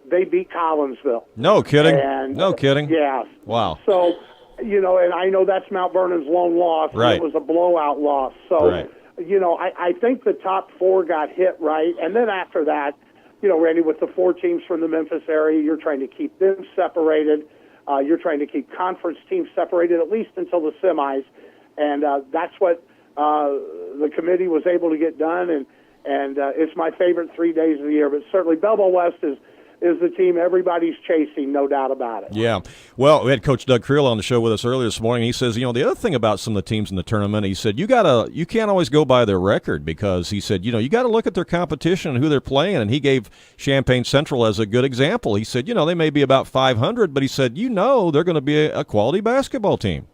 They beat Collinsville. No kidding. No kidding. Yeah. Wow. So, and I know that's Mount Vernon's lone loss. Right. It was a blowout loss. So, right. I think the top 4 got hit right. And then after that, Randy, with the 4 teams from the Memphis area, you're trying to keep them separated. You're trying to keep conference teams separated at least until the semis. And that's what the committee was able to get done. And it's my favorite 3 days of the year. But certainly Belleville West is the team everybody's chasing, no doubt about it. Yeah. Well, we had Coach Doug Creel on the show with us earlier this morning. He says, the other thing about some of the teams in the tournament, he said, you can't always go by their record because he said, you got to look at their competition and who they're playing. And he gave Champaign Central as a good example. He said, they may be about 500, but he said, they're going to be a quality basketball team.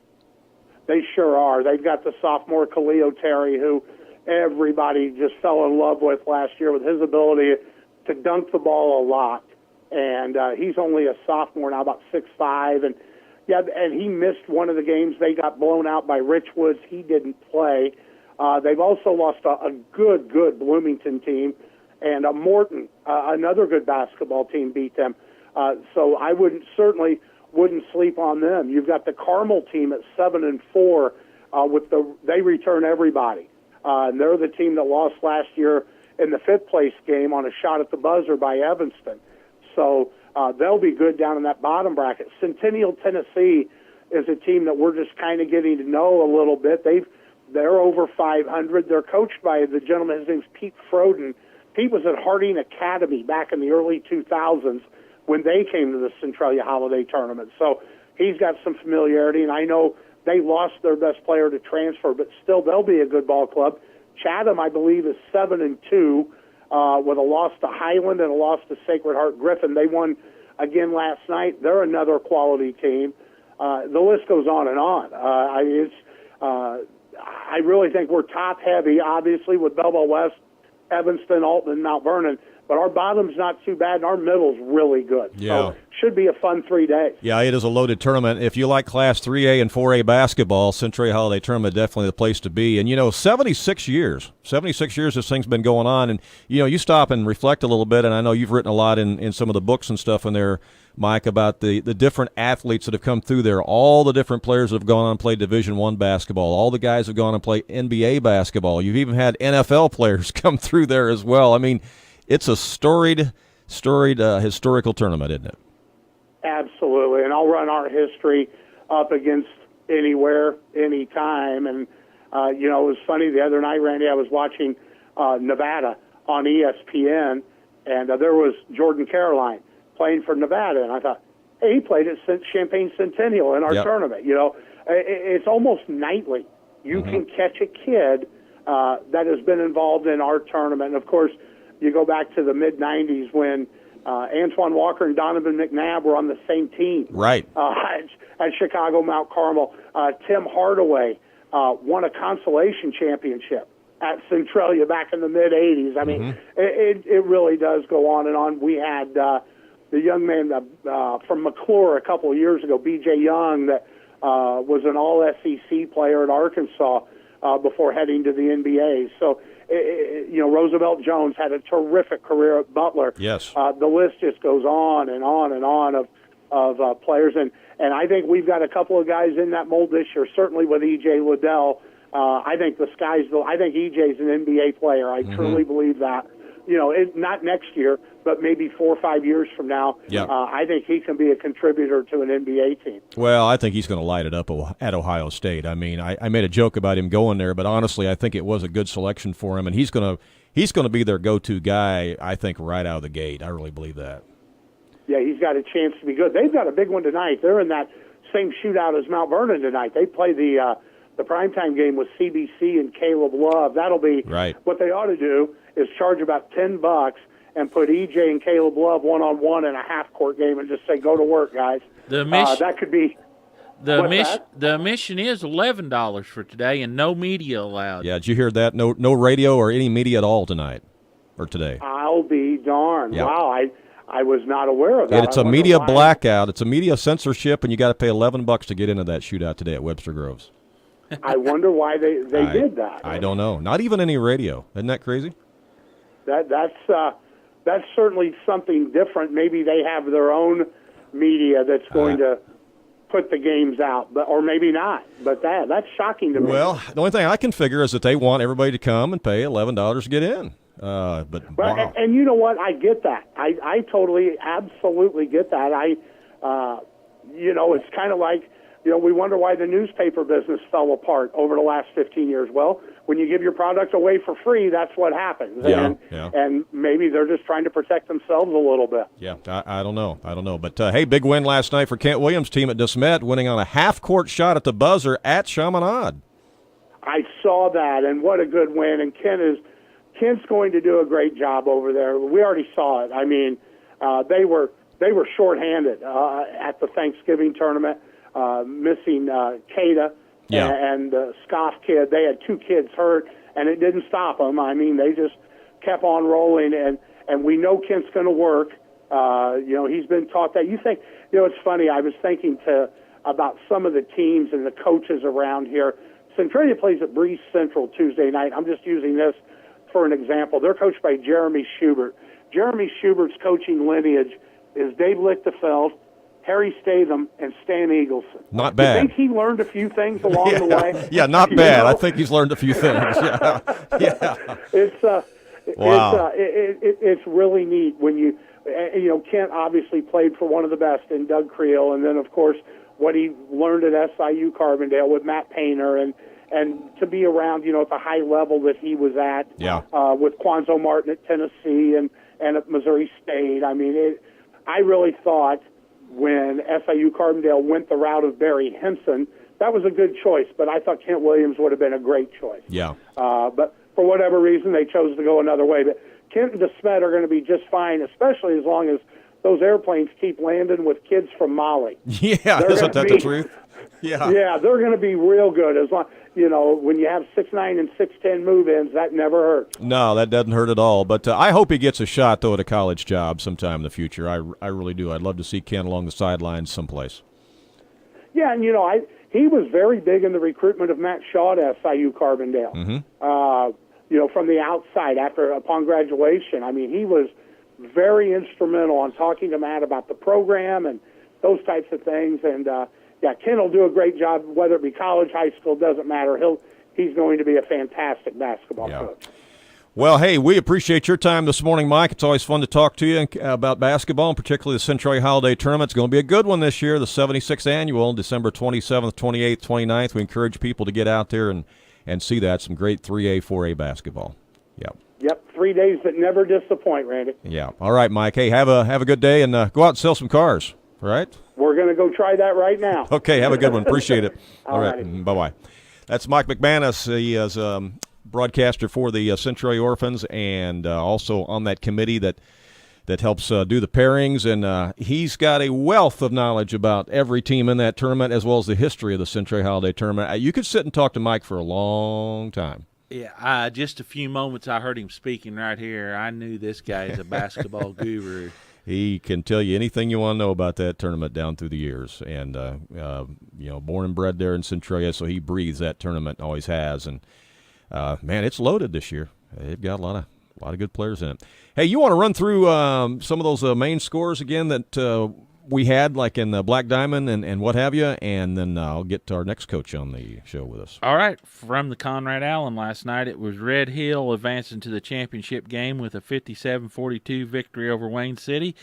They sure are. They've got the sophomore Khalil Terry, who everybody just fell in love with last year with his ability to dunk the ball a lot. And he's only a sophomore now, about 6'5", and he missed one of the games. They got blown out by Richwoods. He didn't play. They've also lost a good Bloomington team, and Morton, another good basketball team, beat them. So I certainly wouldn't sleep on them. You've got the Carmel team at 7-4. They return everybody, and they're the team that lost last year in the 5th place game on a shot at the buzzer by Evanston. So they'll be good down in that bottom bracket. Centennial, Tennessee is a team that we're just kind of getting to know a little bit. They're over 500. They're coached by the gentleman, his name's Pete Froden. Pete was at Harding Academy back in the early 2000s when they came to the Centralia Holiday Tournament. So he's got some familiarity, and I know they lost their best player to transfer, but still they'll be a good ball club. Chatham, I believe, is 7-2. With a loss to Highland and a loss to Sacred Heart Griffin. They won again last night. They're another quality team. The list goes on and on. I really think we're top-heavy, obviously, with Belleville West, Evanston, Alton, and Mount Vernon. But our bottom's not too bad, and our middle's really good. Yeah. So should be a fun 3 days. Yeah, it is a loaded tournament. If you like Class 3A and 4A basketball, Centralia Holiday Tournament definitely the place to be. And, 76 years this thing's been going on. And, you stop and reflect a little bit, and I know you've written a lot in some of the books and stuff in there, Mike, about the different athletes that have come through there, all the different players that have gone on and played Division I basketball, all the guys have gone and played NBA basketball. You've even had NFL players come through there as well. I mean, it's a storied historical tournament, isn't it? Absolutely, and I'll run our history up against anywhere, anytime. And, it was funny the other night, Randy, I was watching Nevada on ESPN, and there was Jordan Caroline playing for Nevada, and I thought, hey, he played at Champaign Centennial in our tournament. You know, it's almost nightly. You can catch a kid that has been involved in our tournament. And, of course, you go back to the mid-'90s when Antoine Walker and Donovan McNabb were on the same team. Right. At Chicago Mount Carmel. Tim Hardaway won a consolation championship at Centralia back in the mid-'80s. I mean, it really does go on and on. We had the young man from McClure a couple of years ago, B.J. Young, that was an all-SEC player at Arkansas before heading to the NBA. So, you know, Roosevelt Jones had a terrific career at Butler. Yes. The list just goes on and on and on of players. And I think we've got a couple of guys in that mold this year, certainly with E.J. Liddell. I think I think E.J.'s an NBA player. I truly believe that. You know, not next year, but maybe 4 or 5 years from now. Yeah. I think he can be a contributor to an NBA team. Well, I think he's going to light it up at Ohio State. I mean, I made a joke about him going there, but honestly, I think it was a good selection for him, and he's going to be their go-to guy, I think, right out of the gate. I really believe that. Yeah, he's got a chance to be good. They've got a big one tonight. They're in that same shootout as Mount Vernon tonight. They play the primetime game with CBC and Caleb Love. That'll be right. What they ought to do is charge about $10 and put EJ and Caleb Love one-on-one in a half-court game and just say, go to work, guys. That could be the admission is $11 for today and no media allowed. Yeah, did you hear that? No radio or any media at all tonight or today. I'll be darned. Yeah. Wow, I was not aware of that. And it's a media blackout. It's a media censorship, and you got to pay $11 to get into that shootout today at Webster Groves. I wonder why they did that. I don't know. Not even any radio. Isn't that crazy? That's certainly something different. Maybe they have their own media that's going to put the games out, or maybe not. But that's shocking to me. Well, the only thing I can figure is that they want everybody to come and pay $11 to get in. Wow. And you know what? I get that. I totally, absolutely get that. You know, it's kind of like, you know, we wonder why the newspaper business fell apart over the last 15 years. Well, when you give your product away for free, that's what happens. And maybe they're just trying to protect themselves a little bit. Yeah, I don't know. But, hey, big win last night for Kent Williams' team at DeSmet, winning on a half-court shot at the buzzer at Chaminade. I saw that, and what a good win. And Kent's going to do a great job over there. We already saw it. I mean, they were shorthanded at the Thanksgiving tournament. Missing Kada and the Scoff kid. They had 2 kids hurt, and it didn't stop them. I mean, they just kept on rolling, and we know Kent's going to work. You know, he's been taught that. You think, you know, it's funny. I was thinking about some of the teams and the coaches around here. Centralia plays at Breeze Central Tuesday night. I'm just using this for an example. They're coached by Jeremy Schubert. Jeremy Schubert's coaching lineage is Dave Lichtefeld, Harry Statham, and Stan Eagleson. Not bad. I think he learned a few things along the way. Yeah, not bad. I think he's learned a few things. Yeah. It's really neat when you know, Kent obviously played for one of the best in Doug Creel, and then, of course, what he learned at SIU Carbondale with Matt Painter, and to be around, you know, at the high level that he was at with Quanzo Martin at Tennessee and at Missouri State. I mean, I really thought when SIU Carbondale went the route of Barry Henson, that was a good choice, but I thought Kent Williams would have been a great choice. Yeah. But for whatever reason, they chose to go another way. But Kent and DeSmet are going to be just fine, especially as long as those airplanes keep landing with kids from Mali. Yeah, isn't that the truth? Yeah. Yeah, they're going to be real good. As long, you know, when you have 6'9" and 6'10" move-ins, that never hurts. No, that doesn't hurt at all. But I hope he gets a shot, though, at a college job sometime in the future. I really do. I'd love to see Ken along the sidelines someplace. Yeah, and, you know, he was very big in the recruitment of Matt Shaw to SIU Carbondale. You know, from the outside upon graduation. I mean, he was very instrumental on talking to Matt about the program and those types of things. And, yeah, Ken will do a great job, whether it be college, high school, doesn't matter. He's going to be a fantastic basketball coach. Well, hey, we appreciate your time this morning, Mike. It's always fun to talk to you about basketball, and particularly the Centralia Holiday Tournament. It's going to be a good one this year, the 76th annual, December 27th, 28th, 29th. We encourage people to get out there and see that. Some great 3A, 4A basketball. Yep. Yep, 3 days that never disappoint, Randy. Yeah. All right, Mike. Hey, have a good day, and go out and sell some cars. All right? We're going to go try that right now. Okay, have a good one. Appreciate it. All right. Bye-bye. That's Mike McManus. He is broadcaster for the Centralia Orphans and also on that committee that helps do the pairings. And he's got a wealth of knowledge about every team in that tournament as well as the history of the Centralia Holiday Tournament. You could sit and talk to Mike for a long time. Yeah, just a few moments I heard him speaking right here. I knew this guy is a basketball guru. He can tell you anything you want to know about that tournament down through the years. And, born and bred there in Centralia, so he breathes that tournament, always has. And, man, it's loaded this year. They've got a lot of good players in it. Hey, you want to run through some of those main scores again that we had, like in the Black Diamond and what have you, and then I'll get our next coach on the show with us. All right. From the Conrad Allen last night, it was Red Hill advancing to the championship game with a 57-42 victory over Wayne City.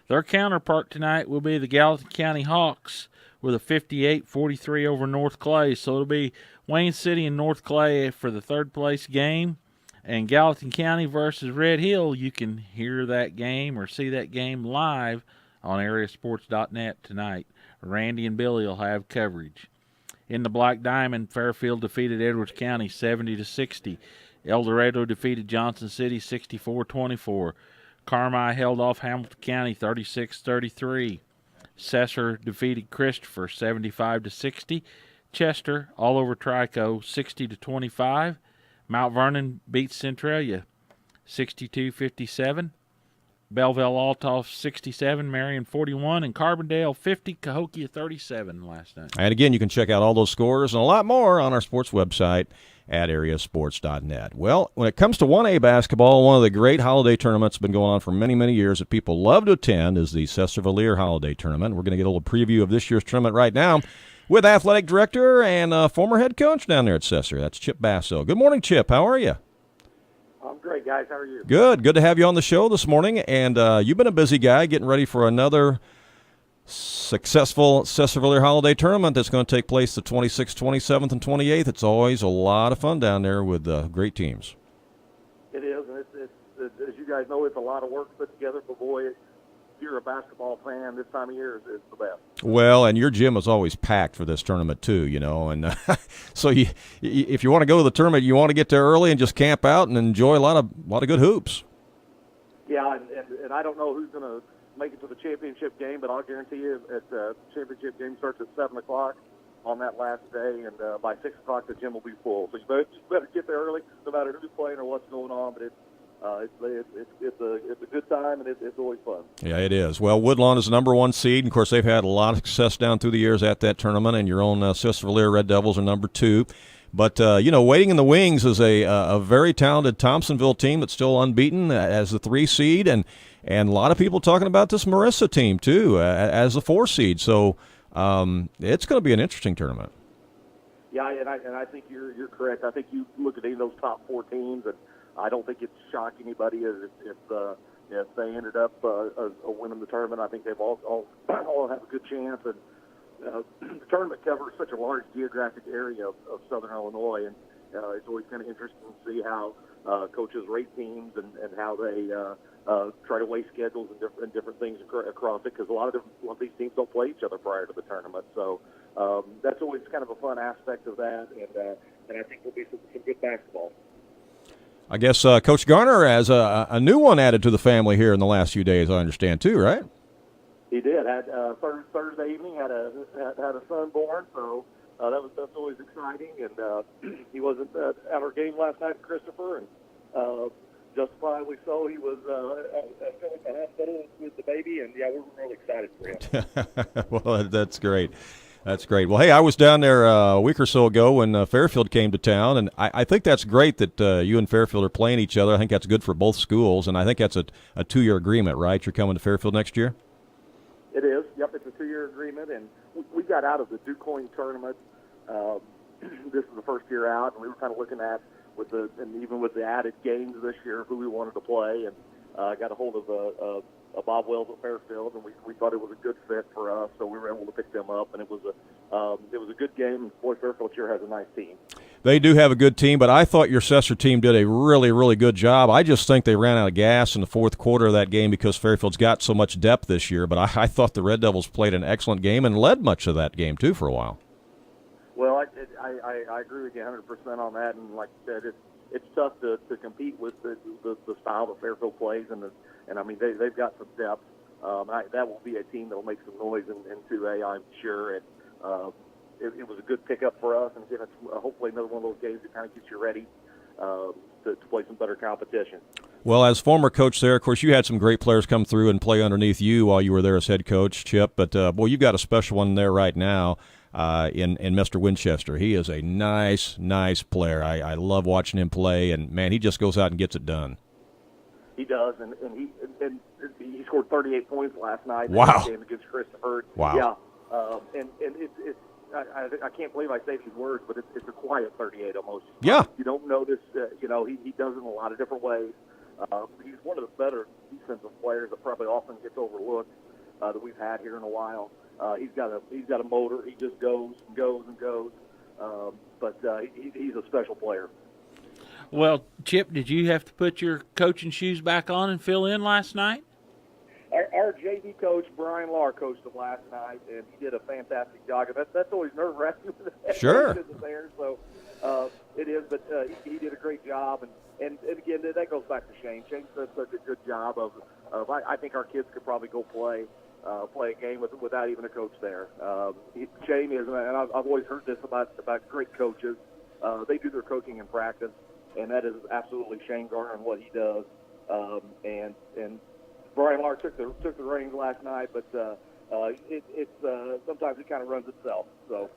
Their counterpart tonight will be the Gallatin County Hawks with a 58-43 over North Clay. So it'll be Wayne City and North Clay for the third-place game. And Gallatin County versus Red Hill, you can hear that game or see that game live on AreaSports.net tonight. Randy and Billy will have coverage. In the Black Diamond, Fairfield defeated Edwards County 70-60. Eldorado defeated Johnson City 64-24. Carmi held off Hamilton County 36-33. Sesser defeated Christopher 75-60. Chester all over Trico 60-25. Mount Vernon beats Centralia 62-57. Belleville Altoff 67, Marion 41, and Carbondale 50, Cahokia 37 last night. And again, you can check out all those scores and a lot more on our sports website at AreaSports.net. Well, when it comes to 1A basketball, one of the great holiday tournaments been going on for many, many years that people love to attend is the Sesser-Valier Holiday Tournament. We're going to get a little preview of this year's tournament right now with athletic director and former head coach down there at Sesser. That's Chip Basso. Good morning, Chip. How are you? I'm great, guys. How are you? Good. Good to have you on the show this morning. And you've been a busy guy getting ready for another successful Sesser-Valier Holiday Tournament that's going to take place the 26th, 27th, and 28th. It's always a lot of fun down there with great teams. It is, and it's as you guys know, it's a lot of work to put together. But boy, if you're a basketball fan, this time of year is the best. Well, and your gym is always packed for this tournament too, and so if you want to go to the tournament, you want to get there early and just camp out and enjoy a lot of good hoops. Yeah, and I don't know who's going to make it to the championship game, but I'll guarantee you the championship game starts at 7 o'clock on that last day, and by 6 o'clock the gym will be full. So you better get there early, no matter who's playing or what's going on. But it's a good time, and it's always fun. Yeah, it is. Well, Woodlawn is the number 1 seed. And of course, they've had a lot of success down through the years at that tournament, and your own Sesser-Valier Red Devils are number 2. But, waiting in the wings is a very talented Thompsonville team that's still unbeaten as the 3 seed, and a lot of people talking about this Marissa team, too, as the 4 seed. So it's going to be an interesting tournament. Yeah, and I think you're correct. I think you look at any of those top 4 teams, and I don't think it's shock anybody if they ended up winning the tournament. I think they've all have a good chance. And the tournament covers such a large geographic area of Southern Illinois, and it's always kind of interesting to see how coaches rate teams and how they try to weigh schedules and different things across it, because a lot of these teams don't play each other prior to the tournament. So that's always kind of a fun aspect of that, and I think there'll be some good basketball. I guess Coach Garner has a new one added to the family here in the last few days, I understand, too, right? He did. Had Thursday evening had a son born, so that's always exciting. And he wasn't at our game last night, Christopher, and justifiably so. He was at the hospital with the baby, and yeah, we're really excited for him. Well, that's great. That's great. Well, hey, I was down there a week or so ago when Fairfield came to town, and I think that's great that you and Fairfield are playing each other. I think that's good for both schools, and I think that's a 2-year agreement, right? You're coming to Fairfield next year? It is. Yep, it's a 2-year agreement, and we got out of the DuCoin tournament. This is the first year out, and we were kind of looking at even with the added games this year, who we wanted to play, and got a hold of Bob Wells at Fairfield, and we thought it was a good fit for us, so we were able to pick them up, and it was a good game. And boy, Fairfield sure has a nice team. They do have a good team, but I thought your Sesser team did a really, really good job. I just think they ran out of gas in the fourth quarter of that game because Fairfield's got so much depth this year. But I thought the Red Devils played an excellent game and led much of that game, too, for a while. Well, I agree with you 100% on that. And like I said, it's tough to compete with the style that Fairfield plays. And I mean, they've got some depth. That will be a team that will make some noise in 2A, I'm sure. And it was a good pickup for us, and again, it's hopefully another one of those games that kind of gets you ready to play some better competition. Well, as former coach there, of course, you had some great players come through and play underneath you while you were there as head coach, Chip. But, boy, you've got a special one there right now in Mr. Winchester. He is a nice, nice player. I love watching him play, and, man, he just goes out and gets it done. He does, and he scored 38 points last night. Wow. In the game against Christopher. Wow. Yeah, and it's I can't believe I say these words, but it's a quiet 38 almost. Yeah. You don't notice, he does it in a lot of different ways. He's one of the better defensive players that probably often gets overlooked that we've had here in a while. He's got a motor. He just goes and goes and goes. But he's a special player. Well, Chip, did you have to put your coaching shoes back on and fill in last night? Our JV coach, Brian Lahr, coached him last night, and he did a fantastic job. That's always nerve-wracking. Sure. There, so it is, but he did a great job. And again, that goes back to Shane. Shane did such a good job of I think our kids could probably go play a game without even a coach there. Shane is, and I've always heard this about great coaches. They do their coaching in practice, and that is absolutely Shane Garner and what he does. And Brian Lahr took the reins last night, but it's sometimes it kind of runs itself. So.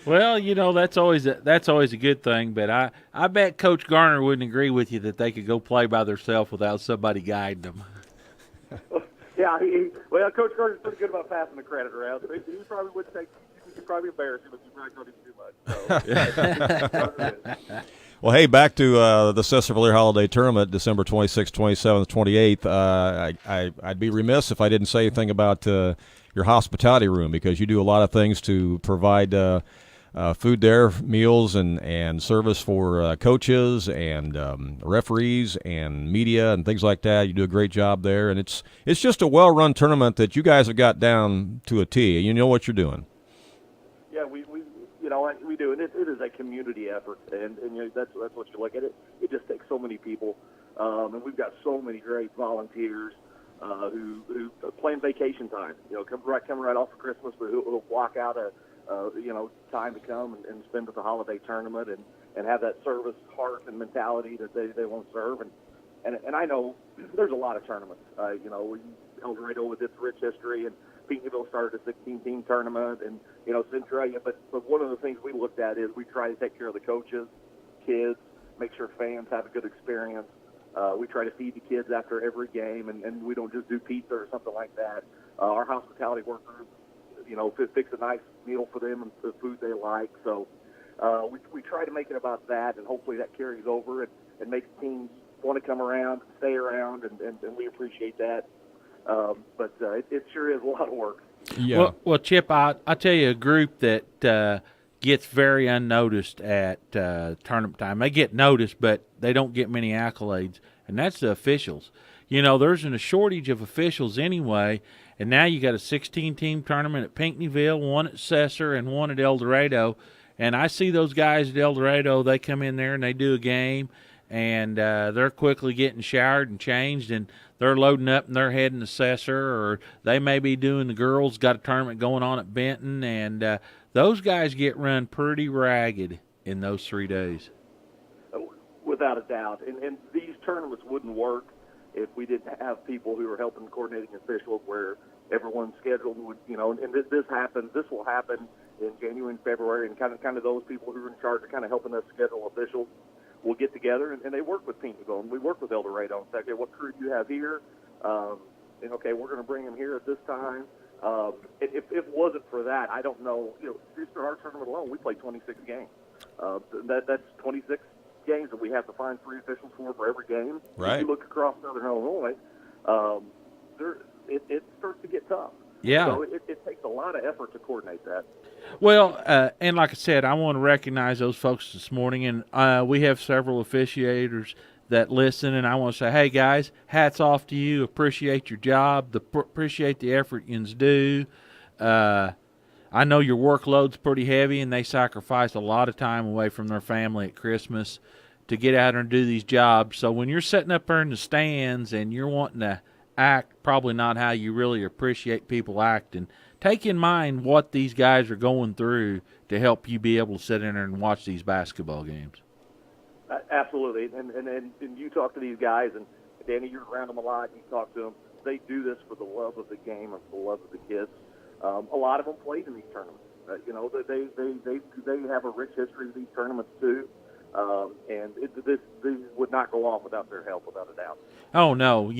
Well, that's always a good thing. But I bet Coach Garner wouldn't agree with you that they could go play by themselves without somebody guiding them. Yeah, Coach Garner's pretty good about passing the credit around. So he probably wouldn't take. You could probably embarrass him if you might not do too much. So. Well, hey, back to the Sesser-Valier Holiday Tournament, December 26th, 27th, 28th. I'd be remiss if I didn't say anything about your hospitality room, because you do a lot of things to provide food there, meals and service for coaches and referees and media and things like that. You do a great job there, and it's just a well-run tournament that you guys have got down to a T. You know what you're doing. Yeah, we do, and it is a community effort, and that's what you look at it. It just takes so many people, and we've got so many great volunteers who plan vacation time. Coming right off of Christmas, but who'll block out time to come and spend at the holiday tournament and have that service heart and mentality that they want to serve. And I know there's a lot of tournaments. Eldorado with its rich history, and Pinckneyville started a 16-team tournament, and Centralia. But one of the things we looked at is we try to take care of the coaches, kids, make sure fans have a good experience. We try to feed the kids after every game, and we don't just do pizza or something like that. Our hospitality workers, fix a nice meal for them and the food they like. So we try to make it about that, and hopefully that carries over and makes teams want to come around, stay around, and we appreciate that. But it sure is a lot of work. Yeah. Well, Chip, I'll tell you a group that gets very unnoticed at tournament time. They get noticed, but they don't get many accolades, and that's the officials. There's a shortage of officials anyway, and now you got a 16-team tournament at Pinckneyville, one at Sesser, and one at Eldorado. And I see those guys at Eldorado, they come in there and they do a game, and they're quickly getting showered and changed, and they're loading up and they're heading to Sesser, or they may be doing the girls, got a tournament going on at Benton, and those guys get run pretty ragged in those 3 days. Without a doubt. And these tournaments wouldn't work if we didn't have people who are helping coordinating officials, where everyone's schedule would, and this will happen in January and February, and kind of those people who are in charge of kind of helping us schedule officials will get together, and they work with Pinckneyville, and we work with Eldorado and say, okay, what crew do you have here? And okay, we're going to bring them here at this time. If it wasn't for that, I don't know. Just for our tournament alone, we play 26 games. That's 26 games that we have to find 3 officials for every game. Right. If you look across Southern Illinois, it starts to get tough. Yeah. So it takes a lot of effort to coordinate that. Well, and like I said, I want to recognize those folks this morning, and we have several officiators that listen, and I want to say, hey, guys, hats off to you. Appreciate your job. Appreciate the effort you do. I know your workload's pretty heavy, and they sacrifice a lot of time away from their family at Christmas to get out there and do these jobs. So when you're sitting up there in the stands and you're wanting to act probably not how you really appreciate people acting, take in mind what these guys are going through to help you be able to sit in there and watch these basketball games. Absolutely. And you talk to these guys, and Danny, you're around them a lot, and you talk to them. They do this for the love of the game and for the love of the kids. A lot of them played in these tournaments. They have a rich history of these tournaments too, and this would not go off without their help, without a doubt. Oh no,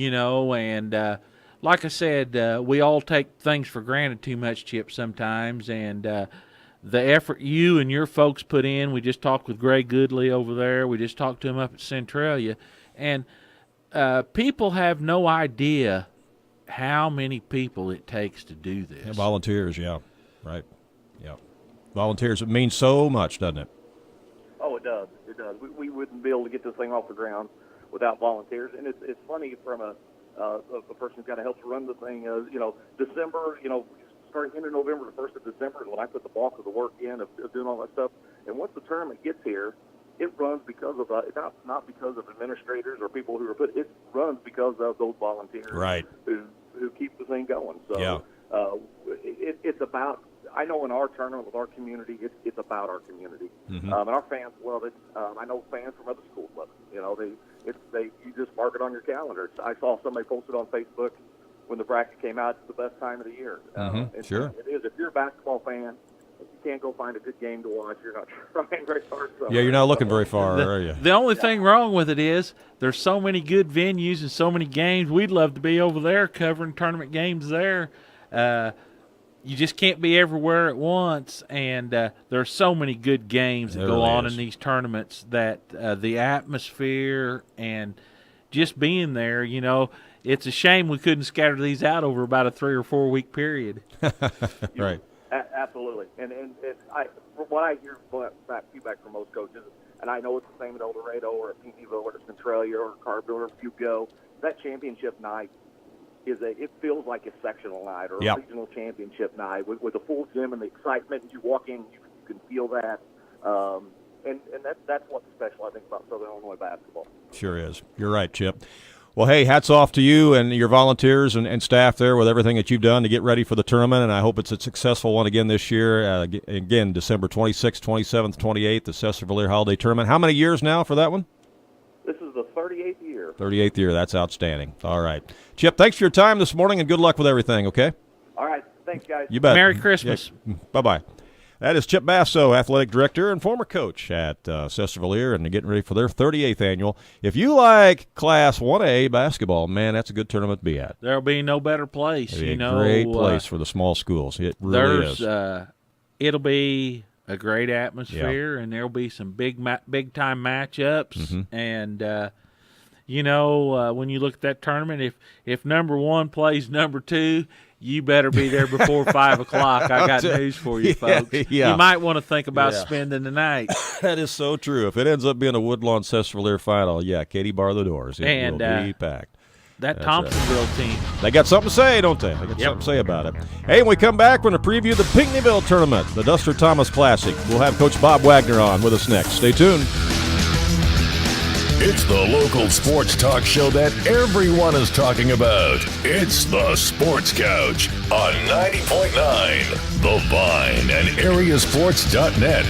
and like I said, we all take things for granted too much, Chip, sometimes, and the effort you and your folks put in. We just talked with Greg Goodley over there. We just talked to him up at Centralia, and people have no idea how many people it takes to do this. Yeah, volunteers, yeah, right, yeah. Volunteers, it means so much, doesn't it? Oh, it does. It does. We wouldn't be able to get this thing off the ground without volunteers. And it's funny from a person who's got to help to run the thing. December, starting into November, the 1st of December is when I put the bulk of the work in of doing all that stuff. And once the tournament gets here, it runs because of not because of administrators or people who are put. It runs because of those volunteers, right? Who keep the thing going. So yeah. It's about. I know in our tournament with our community, it's about our community, mm-hmm. And our fans love it. I know fans from other schools love it. You just mark it on your calendar. I saw somebody posted on Facebook when the bracket came out. It's the best time of the year. Mm-hmm. Sure, it is. If you're a basketball fan, if you can't go find a good game to watch, you're not trying very hard. Yeah, you're not looking very far, are you? The only thing wrong with it is there's so many good venues and so many games. We'd love to be over there covering tournament games there. You just can't be everywhere at once, and there are so many good games that go on in these tournaments that the atmosphere and just being there, it's a shame we couldn't scatter these out over about a 3 or 4 week period. Right. Absolutely. And what I hear feedback from most coaches, and I know it's the same at Eldorado or at Pinckneyville or at Centralia or Carville or if you go, that championship night it feels like a sectional night or a regional championship night with a full gym and the excitement. As you walk in, you can feel that. And that's what's special, I think, about Southern Illinois basketball. Sure is. You're right, Chip. Well, hey, hats off to you and your volunteers and staff there with everything that you've done to get ready for the tournament, and I hope it's a successful one again this year. Again, December 26th, 27th, 28th, the Sesser-Valier Holiday Tournament. How many years now for that one? This is the 38th year. 38th year. That's outstanding. All right. Chip, thanks for your time this morning, and good luck with everything, okay? All right. Thanks, guys. You bet. Merry Christmas. Yeah. Bye-bye. That is Chip Basso, athletic director and former coach at Sesser-Valier, and they're getting ready for their 38th annual. If you like Class 1A basketball, man, that's a good tournament to be at. There'll be no better place. It'll be a great place for the small schools. It really is. It'll be a great atmosphere, and there'll be some big-time matchups. Mm-hmm. And, when you look at that tournament, if number one plays number two, you better be there before 5 o'clock. I got news for you, folks. Yeah. You might want to think about spending the night. That is so true. If it ends up being a Woodlawn Sesser-Valier final, Katie, bar the doors. It will be packed. That Thompsonville team. They got something to say, don't they? They got something to say about it. Hey, when we come back, we're going to preview the Pinckneyville tournament, the Duster Thomas Classic. We'll have Coach Bob Wagner on with us next. Stay tuned. It's the local sports talk show that everyone is talking about. It's the Sports Couch on 90.9 The Vine and AreaSports.net.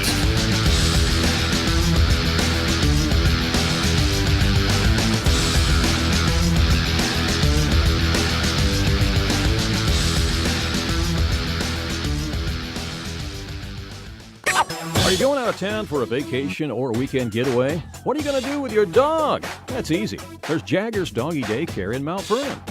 Are you going out of town for a vacation or a weekend getaway? What are you going to do with your dog? That's easy. There's Jaggers Doggy Daycare in Mt Vernon.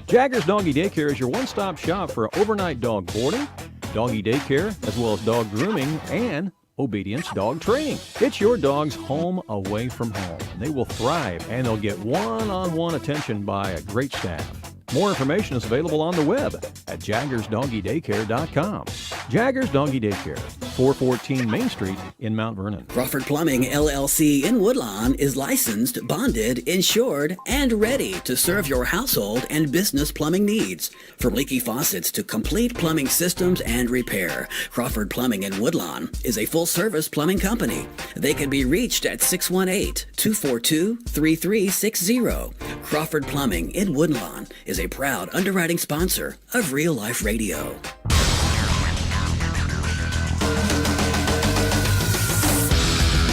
Jaggers Doggy Daycare is your one-stop shop for overnight dog boarding, doggy daycare, as well as dog grooming and obedience dog training. It's your dog's home away from home. They will thrive, and they'll get one-on-one attention by a great staff. More information is available on the web at jaggersdoggydaycare.com. Jaggers Doggy Daycare, 414 Main Street in Mount Vernon. Crawford Plumbing LLC in Woodlawn is licensed, bonded, insured, and ready to serve your household and business plumbing needs. From leaky faucets to complete plumbing systems and repair, Crawford Plumbing in Woodlawn is a full-service plumbing company. They can be reached at 618-242-3360. Crawford Plumbing in Woodlawn is a proud underwriting sponsor of Real Life Radio.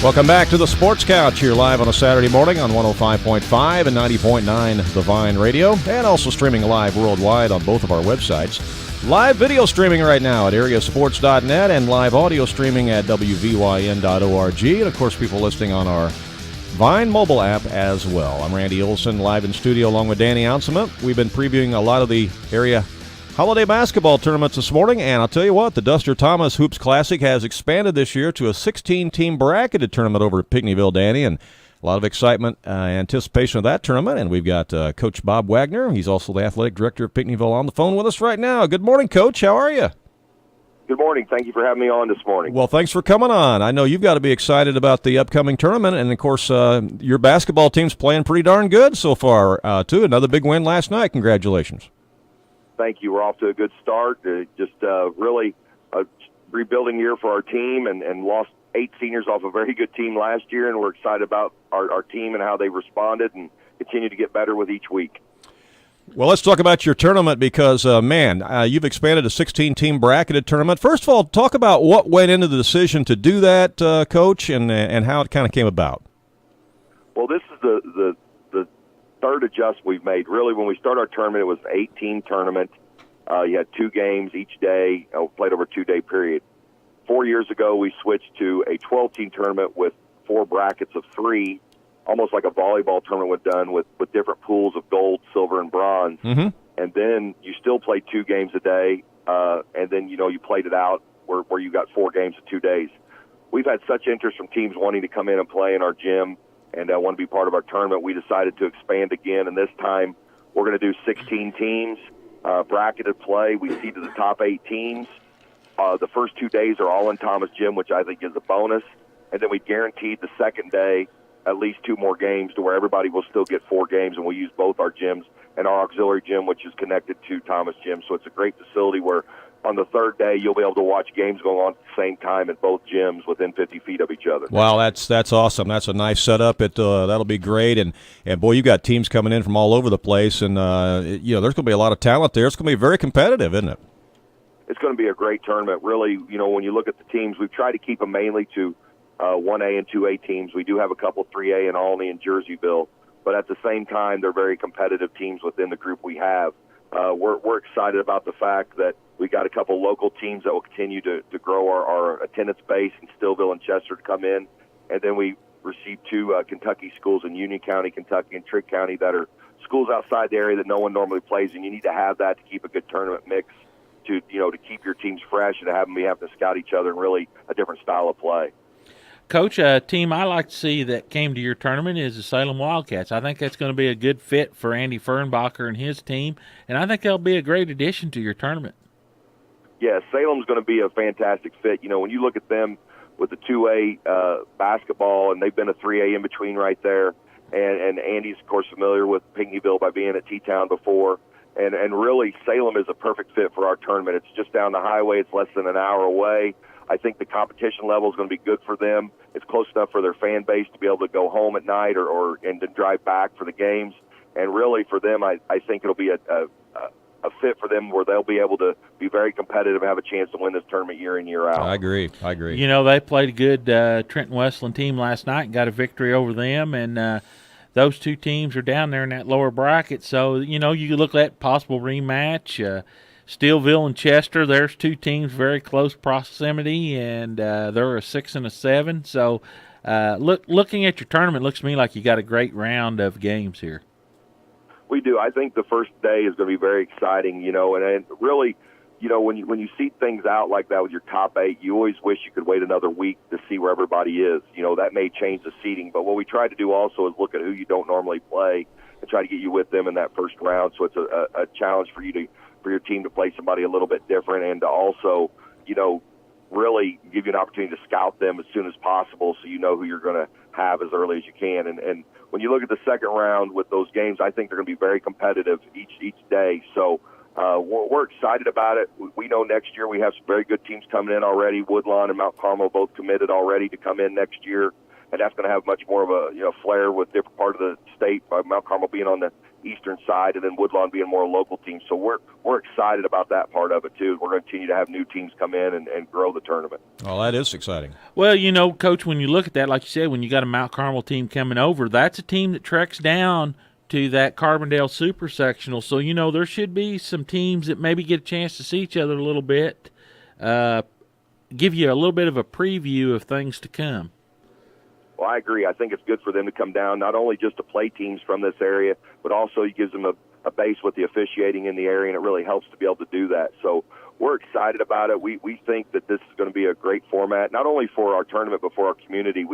Welcome back to the Sports Couch here live on a Saturday morning on 105.5 and 90.9 The Vine Radio, and also streaming live worldwide on both of our websites. Live video streaming right now at AreaSports.net and live audio streaming at WVYN.org. And, of course, people listening on our Vine mobile app as well. I'm Randy Olson, live in studio along with Danny Ounsema. We've been previewing a lot of the area holiday basketball tournaments this morning, and I'll tell you what, the Duster Thomas Hoops Classic has expanded this year to a 16-team bracketed tournament over at Pinckneyville, Danny, and a lot of excitement, anticipation of that tournament. And we've got Coach Bob Wagner. He's also the athletic director of Pinckneyville on the phone with us right now. Good morning, Coach. How are you? Good morning. Thank you for having me on this morning. Well, thanks for coming on. I know you've got to be excited about the upcoming tournament, and, of course, your basketball team's playing pretty darn good so far, too. Another big win last night. Congratulations. Thank you. We're off to a good start. Just really a rebuilding year for our team, and lost 8 seniors off a very good team last year, and we're excited about our team and how they responded and continue to get better with each week. Well, let's talk about your tournament because, you've expanded a 16-team bracketed tournament. First of all, talk about what went into the decision to do that, Coach, and how it kind of came about. Well, this is the third adjustment we've made. Really, when we started our tournament, it was an 8-team tournament. You had 2 games each day, played over a 2-day period. 4 years ago, we switched to a 12-team tournament with 4 brackets of 3, almost like a volleyball tournament was done with different pools of gold, silver, and bronze. Mm-hmm. And then you still played 2 games a day, and then, you played it out where you got 4 games in 2 days. We've had such interest from teams wanting to come in and play in our gym and want to be part of our tournament. We decided to expand again, and this time we're going to do 16 teams, bracketed play. We seeded the top 8 teams. The first 2 days are all in Thomas Gym, which I think is a bonus. And then we guaranteed the second day at least 2 more games to where everybody will still get 4 games, and we'll use both our gyms and our auxiliary gym, which is connected to Thomas Gym. So it's a great facility where on the third day you'll be able to watch games going on at the same time at both gyms within 50 feet of each other. Wow, that's awesome. That's a nice setup. That'll be great. And boy, you got teams coming in from all over the place, and there's going to be a lot of talent there. It's going to be very competitive, isn't it? It's going to be a great tournament. Really, when you look at the teams, we've tried to keep them mainly to 1A and 2A teams. We do have a couple 3A in Albany and Jerseyville, but at the same time, they're very competitive teams within the group we have. We're excited about the fact that we got a couple local teams that will continue to grow our attendance base in Stillville and Chester to come in, and then we received 2 Kentucky schools in Union County, Kentucky, and Trigg County that are schools outside the area that no one normally plays, and you need to have that to keep a good tournament mix to keep your teams fresh and to have them be having to scout each other and really a different style of play. Coach, a team I like to see that came to your tournament is the Salem Wildcats. I think that's going to be a good fit for Andy Fernbacher and his team, and I think they'll be a great addition to your tournament. Yeah, Salem's going to be a fantastic fit. When you look at them with the 2A basketball, and they've been a 3A in between right there, and Andy's, of course, familiar with Pinckneyville by being at T-Town before, and really Salem is a perfect fit for our tournament. It's just down the highway. It's less than an hour away. I think the competition level is going to be good for them. It's close enough for their fan base to be able to go home at night and to drive back for the games. And really for them, I think it'll be a fit for them where they'll be able to be very competitive and have a chance to win this tournament year in, year out. I agree. They played a good Trenton Westland team last night and got a victory over them, and those 2 teams are down there in that lower bracket. So, you look at possible rematch. Steelville and Chester, there's 2 teams very close proximity, and they're a 6 and a 7. So looking at your tournament, looks to me like you got a great round of games here. We do. I think the first day is going to be very exciting, and really, when you see things out like that with your top 8, you always wish you could wait another week to see where everybody is. That may change the seeding, but what we try to do also is look at who you don't normally play and try to get you with them in that first round. So it's a challenge for your team to play somebody a little bit different, and to also, really give you an opportunity to scout them as soon as possible, so you know who you're going to have as early as you can. And when you look at the second round with those games, I think they're going to be very competitive each day. So we're excited about it. We know next year we have some very good teams coming in already. Woodlawn and Mount Carmel both committed already to come in next year, and that's going to have much more of a flair with different part of the state. Mount Carmel being on the eastern side, and then Woodlawn being more a local team. So we're excited about that part of it too. We're going to continue to have new teams come in and grow the tournament. Oh, that is exciting. Well, Coach, when you look at that, like you said, when you got a Mount Carmel team coming over, that's a team that treks down to that Carbondale Super Sectional. So, there should be some teams that maybe get a chance to see each other a little bit, give you a little bit of a preview of things to come. Well, I agree. I think it's good for them to come down, not only just to play teams from this area, but also it gives them a base with the officiating in the area, and it really helps to be able to do that. So we're excited about it. We think that this is going to be a great format, not only for our tournament, but for our community.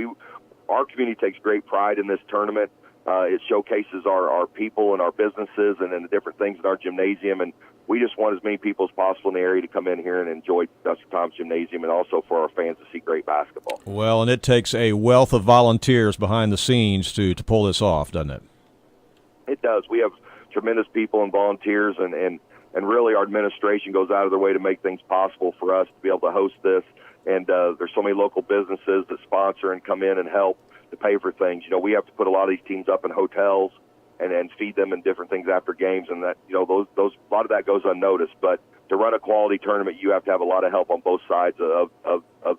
Our community takes great pride in this tournament. It showcases our people and our businesses and the different things in our gymnasium, and we just want as many people as possible in the area to come in here and enjoy Dustin Thomas Gymnasium, and also for our fans to see great basketball. Well, and it takes a wealth of volunteers behind the scenes to pull this off, doesn't it? It does. We have tremendous people and volunteers, and really our administration goes out of their way to make things possible for us to be able to host this. And there's so many local businesses that sponsor and come in and help to pay for things. We have to put a lot of these teams up in hotels and feed them and different things after games, and that those a lot of that goes unnoticed. But to run a quality tournament, you have to have a lot of help on both sides of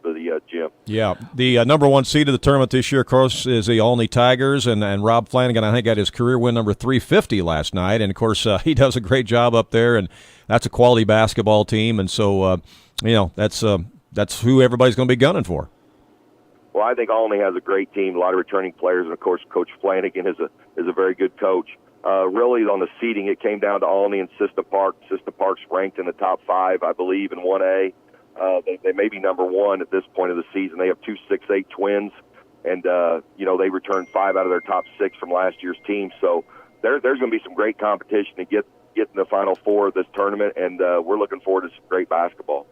the gym. Yeah, the number one seed of the tournament this year, of course, is the Olney Tigers, and Rob Flanagan, I think, got his career win number 350 last night, and of course he does a great job up there, and that's a quality basketball team, and so that's who everybody's going to be gunning for. Well, I think Olney has a great team, a lot of returning players, and of course Coach Flanagan is a very good coach. Really, on the seeding, it came down to Olney and Sista Park. Sista Park's ranked in the top 5, I believe, in 1A. They may be number 1 at this point of the season. They have 2 6'8" twins, and they returned 5 out of their top 6 from last year's team. So there's going to be some great competition to get in the Final Four of this tournament, and we're looking forward to some great basketball.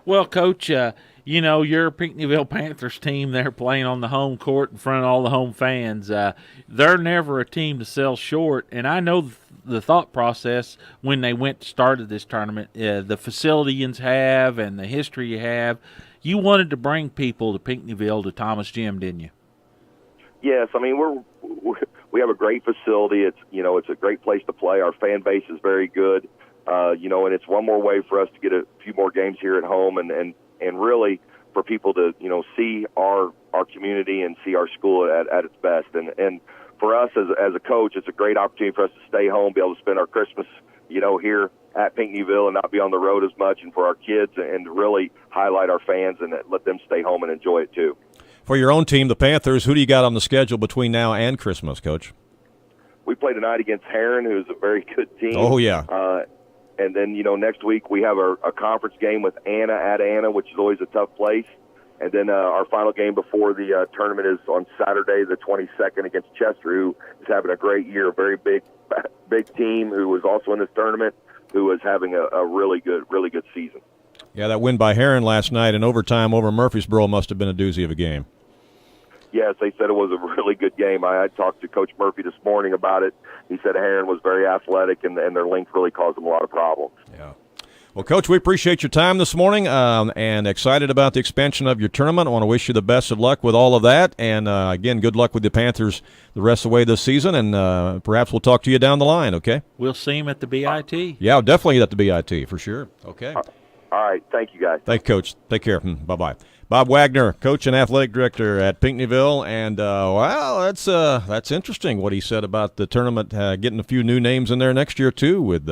Well, Coach, your Pinckneyville Panthers team, they're playing on the home court in front of all the home fans. They're never a team to sell short, and I know the thought process when they started this tournament, the facilities have and the history you have. You wanted to bring people to Pinckneyville, to Thomas Gym, didn't you? Yes, I mean we have a great facility. It's a great place to play. Our fan base is very good. And it's one more way for us to get a few more games here at home, and really for people to see our community and see our school at its best. And for us as a coach, it's a great opportunity for us to stay home, be able to spend our Christmas here at Pinckneyville and not be on the road as much, and for our kids, and really highlight our fans and let them stay home and enjoy it too. For your own team, the Panthers, who do you got on the schedule between now and Christmas, Coach? We play tonight against Heron, who's a very good team. Oh, yeah. And then, next week we have a conference game with Anna at Anna, which is always a tough place. And then our final game before the tournament is on Saturday, the 22nd, against Chester, who is having a great year, a very big team who was also in this tournament, who is having a really good season. Yeah, that win by Heron last night in overtime over Murfreesboro must have been a doozy of a game. Yes, they said it was a really good game. I talked to Coach Murphy this morning about it. He said Heron was very athletic, and their length really caused them a lot of problems. Yeah. Well, Coach, we appreciate your time this morning and excited about the expansion of your tournament. I want to wish you the best of luck with all of that. And, again, good luck with the Panthers the rest of the way this season. And perhaps we'll talk to you down the line, okay? We'll see him at the BIT. Yeah, definitely at the BIT for sure. Okay. All right. Thank you, guys. Thank you, Coach. Take care. Bye-bye. Bob Wagner, coach and athletic director at Pinckneyville, and that's interesting what he said about the tournament getting a few new names in there next year too, with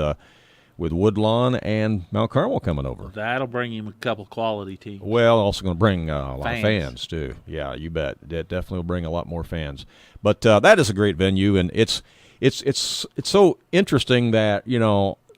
Woodlawn and Mount Carmel coming over. That'll bring him a couple quality teams. Well, also going to bring a lot of fans too. Yeah, you bet. That definitely will bring a lot more fans. But that is a great venue, and it's so interesting that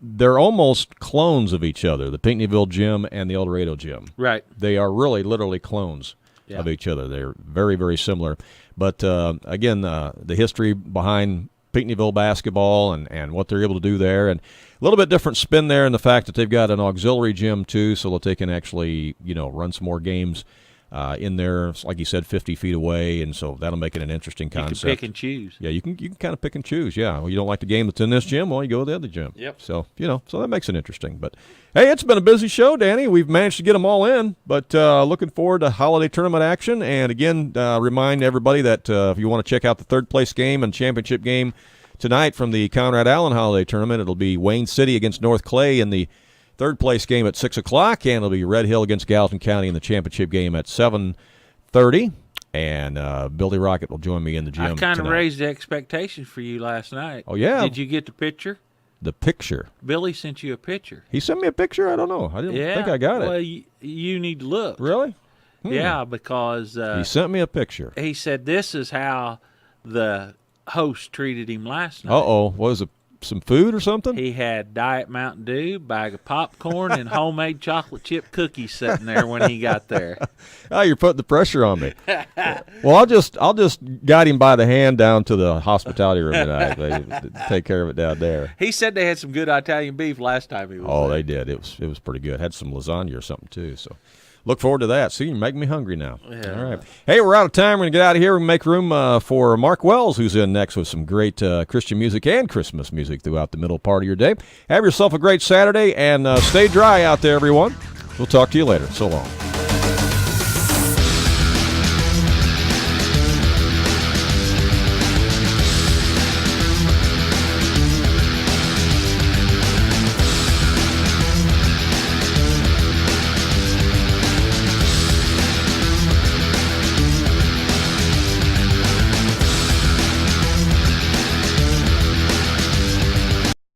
they're almost clones of each other, the Pinckneyville gym and the Eldorado gym. Right. They are really literally clones of each other. They're very, very similar. But, again, the history behind Pinckneyville basketball and what they're able to do there. And a little bit different spin there in the fact that they've got an auxiliary gym, too, so that they can actually, run some more games in there, like you said, 50 feet away, and so that'll make it an interesting concept. You can pick and choose. Yeah, you can kind of pick and choose, yeah. Well, you don't like the game that's in this gym, well, you go to the other gym. Yep. So, so that makes it interesting. But, hey, it's been a busy show, Danny. We've managed to get them all in, but looking forward to holiday tournament action. And, again, remind everybody that if you want to check out the third-place game and championship game tonight from the Conrad Allen Holiday Tournament, it'll be Wayne City against North Clay in the third-place game at 6 o'clock, and it'll be Red Hill against Gallatin County in the championship game at 7:30. And Billy Rocket will join me in the gym I kind of tonight. raised the expectations for you last night. Oh, yeah? Did you get the picture? The picture? Billy sent you a picture. He sent me a picture? I don't know. I didn't think I got it. Well, you need to look. Really? Yeah, because he sent me a picture. He said this is how the host treated him last night. Uh-oh. What was it? Some food or something? He had Diet Mountain Dew, bag of popcorn, and homemade chocolate chip cookies sitting there when he got there. Oh, you're putting the pressure on me. Well, I'll just guide him by the hand down to the hospitality room tonight. They take care of it down there. He said they had some good Italian beef last time he was there. They did. It was pretty good. Had some lasagna or something too. So look forward to that. See, you're making me hungry now. Yeah. All right. Hey, we're out of time. We're going to get out of here and make room for Mark Wells, who's in next with some great Christian music and Christmas music throughout the middle part of your day. Have yourself a great Saturday, and stay dry out there, everyone. We'll talk to you later. So long.